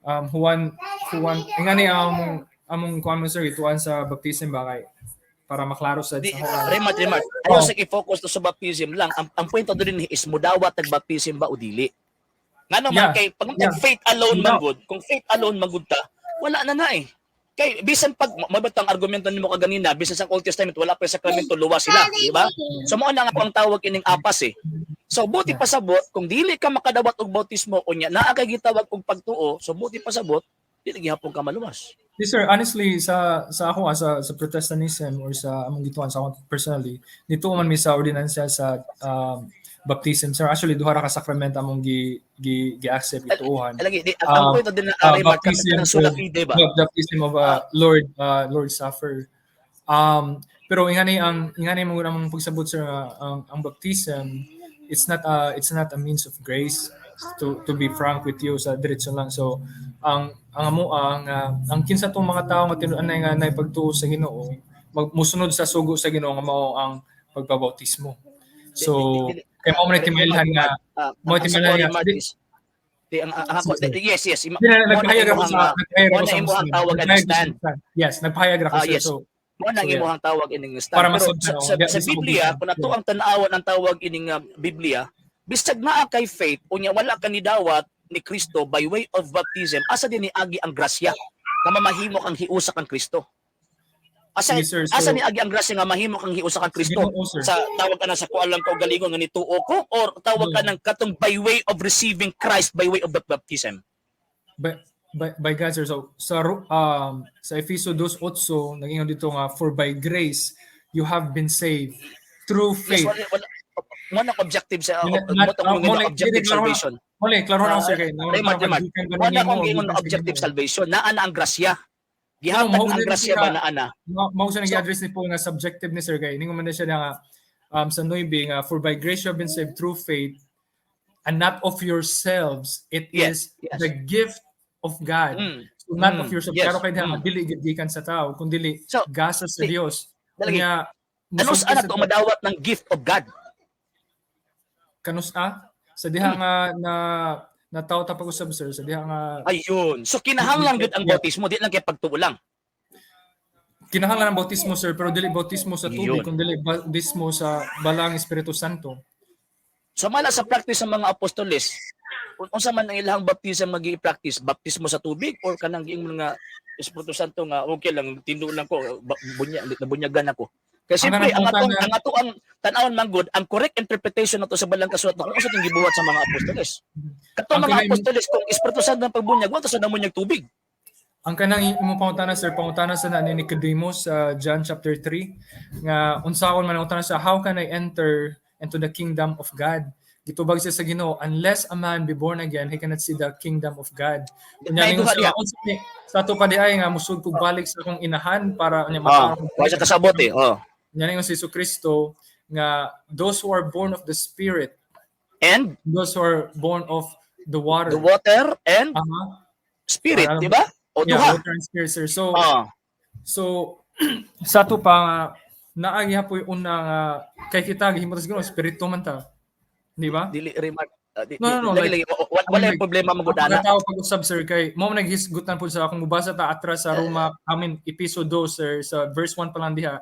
Juan ingani among kuan mo sir ituan sa baptism ba kay para maklaro sa Remat. Ayaw sa i-focus to sa baptism lang. Ang point doon is mudawat tag baptism ba o dili. Ngano man kay pag faith alone man good, kung faith alone magud ta, wala na eh. Kay bisan pag mabatang argumento nimo kaganina, bisan sa Old Testament wala pa sakramento, luwas sila, di ba? So mo na nga ang tawag ining apas eh. So buti pasabot kung dili ka makadawat og bautismo unya naa kay gitawag og pagtuo, so buti pasabot Dili gihapon ka maluwas. Yes, sir. Honestly, sa ako sa Protestantism or sa among gituan sa ako personally, dito man mi sa ordinansya sa baptism, sir. Actually, duha ra ka sakramento among gi-accept gituuhan. Lagi ang point din na ari Baptism magkatag ng sola fide ba? Baptism of Lord Supper. Pero ingani mo namang pagsabot, sir, ang baptism, it's not a means of grace, to be frank with you, sa diretso lang. So ang kinsa tong mga tawo nga tinuod nga naipagtuo sa Ginoo, musunod sa sugo sa Ginoo nga mao ang pagbabautismo. So kay mo man timailhan nga yes nagpahayag ako sa tawag ang stand. Yes, nagpahayag ako sir. Yes. So mo nang imong tawag ining stand. Para Pero masabtan sa Biblia, kung nato ang tan-awan ang tawag ining Biblia, bisag naa kay faith unya wala ka ni dawat ni Kristo by way of baptism, asa din ni agi ang grasya nga mamahimo kang hiusa kang Kristo. Asa Yes, sir. So, asa ni agi ang grasya nga mahimo kang hiusa kang Kristo? Sa tawag ka na sa kuan lang ka galingon nga nituo ko, or tawag ka ng katong by way of receiving Christ by way of the baptism? By God, sir. So sa Efeso 2:8 naging dito nga, for by grace you have been saved through faith. Yes, wala objective sa objective salvation. Muli, klaro na sir kay. Wala kong gingon na objective salvation. Naa na ang grasya. Gihatag ang grasya ba naa na? Mao sa nag-address ni Paul nga subjective ni sir kay. Ningon man na siya nga sa 9 nga, for by grace you have been saved through faith, and not of yourselves. It is the gift of God. So not of yourselves. Pero kay dili gikan sa tao, kundi gasa sa Dios. Kanya anus ana to madawat ng gift of God. Kanus sa diha nga na tao ta pag-usab, sir, sa diha nga ayun. So kinahanglan gud ang bautismo, di lang kay pagtuo lang. Kinahanglan ang bautismo, sir, pero dili bautismo sa tubig, kundi bautismo sa balang Espiritu Santo. So mala sa practice ng mga apostoles, unsa man ang ilang baptism magi-practice, baptismo sa tubig or kanang giing mga Espiritu Santo nga okay lang, tindo lang ko, nabunyagan ako. Kasi siyempre, ang atong tan-awon manggod, ang correct interpretation nato sa balang kasulat kung usa ting gibuhat sa mga apostoles. Katong mga apostoles kung Espiritu Santo ang pagbunyag, wa ta sa namunyag tubig. Ang kanang imong pangutana, sir, pangutana sa ni Nicodemus sa John chapter 3 nga unsaon man ang utana sa, how can I enter into the kingdom of God? Gitubag siya sa Ginoo, unless a man be born again, he cannot see the kingdom of God. Sa ato pa di ay nga musud kog balik sa akong inahan para wa siya kasabot eh. Yan yung si Jesucristo nga those who are born of the Spirit and those who are born of the water and Spirit, di ba? O duha. Water and Spirit, sir. So sa ato pa nga naagi hapoy una nga kay kita gihimo tas Ginoo Espiritu man ta. Di ba? Dili remark. No, wala yung problema magudana. Tao pag-usab, sir, kay mo naghisgutan po sa akong mubasa ta atras sa Roma, episode 2, sir, sa verse 1 pa lang diha.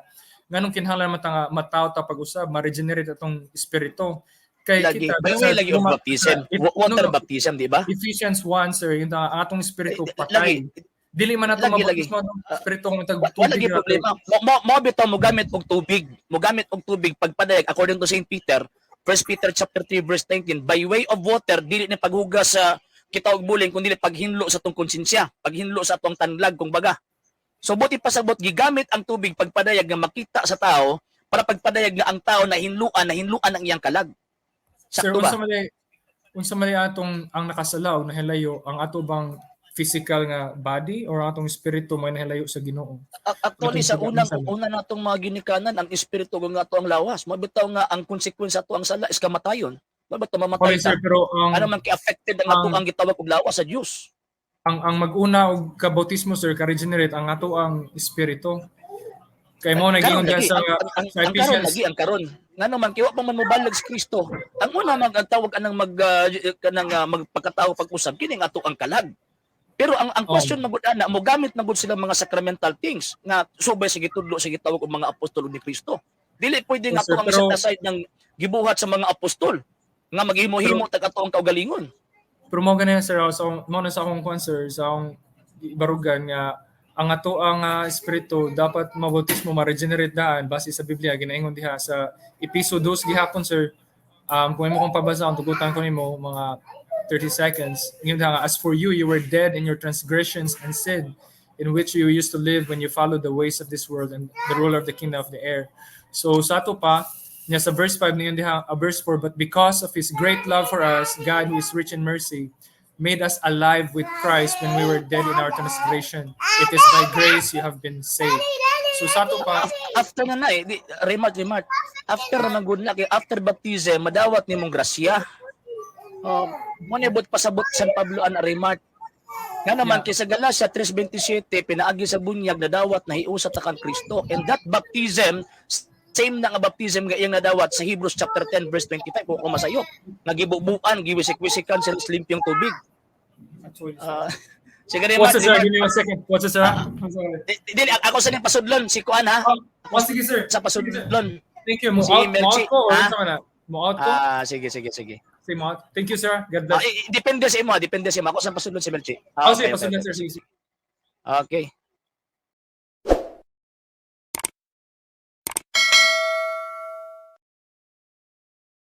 Nganong kinahanglan man mataw ta pag-usab, ma-regenerate atong espiritu. Kay kita lagi yung baptism, water baptism, di ba? Ephesians 1, sir, yung atong espiritu patay. Dili man nato mabautismo ang espiritu ng tubig. Wala gi problema. Mo bitaw mo gamit og tubig. Mo gamit og tubig pagpadayag according to St. Peter, 1 Peter chapter 3 verse 19, by way of water, dili ni paghugas sa kita og buling, kundi paghinlo sa atong konsensya, paghinlo sa atong tanlag kung baga. So buti pasabot gigamit ang tubig pagpadayag nga makita sa tao para pagpadayag nga ang tao nahinluan ang iyang kalag. Sakto ba? Unsa man atong ang nakasalaw na hilayo ang ato bang physical nga body or atong espiritu may nahilayo sa Ginoo? Actually sa una natong mga ginikanan ang espiritu nga ato ang lawas. Mabitaw nga ang konsekwensya ato ang sala is kamatayon. Mabitaw mamatay ta. Pero ano man ki-affected ang ato ang gitawag og lawas sa Dios. Ang maguna og kabautismo, sir, ka-regenerate ang ato ang espiritu. Kay mo nagingon diha sa Ephesians ang karon. Ngano man kiwa pa man mobalag sa Kristo. Ang una magtawag anang magpakatao pag-usab kini nga ato ang kalag. Pero ang question magud-ana mo gamit na gud sila mga sacramental things nga subay sa gitudlo sa gitawag og mga apostol ni Kristo. Dili pwede nga ato ang set aside ng gibuhat sa mga apostol nga maghimo-himo tag ato ang kaugalingon. Pero mo ganyan, sir, so mo na sa akong concern sa akong barugan nga ang ato ang espiritu dapat mabautismo ma-regenerate daan base sa Biblia ginaingon diha sa episode 2 gihapon, sir. Kung mo kong pabasa ang tugutan ko nimo mga 30 seconds. Yun nga, as for you, you were dead in your transgressions and sin, in which you used to live when you followed the ways of this world and the ruler of the kingdom of the air. So sa ato pa, niya sa verse 5 na yun diha, verse 4, but because of His great love for us, God who is rich in mercy, made us alive with Christ when we were dead in our transgression. It is by grace you have been saved. So sa ato pa, After na remark. After na good na, after baptism, madawat ni mong grasya. Mo nibot pasabot San Pablo an remark. Nga naman, kaysa Galacia 3:27, pinaagi sa bunyag, nadawat na hiusa ta kang Kristo. And that baptism, same na nga baptism nga iyang nadawat sa Hebrews chapter 10 verse 25, kung masayo. Nagibubuan, giwisik-wisikan sa limpyong tubig. Sige rin, what's it, sir? Give me 1 second. What's it, sir? I'm sorry. Dili, ako sa niyang pasudlon, si Kuan ha? Sige, sir. Sa pasudlon. Thank you. Mo Si out Melchi, ko or ha? sa mana? Mo out ko? Sige. Say mo out. Thank you, sir. God bless. Depende sa imo. Ako sa pasudlon si Melchi. Sige, pasensya, sir. Sige. Okay.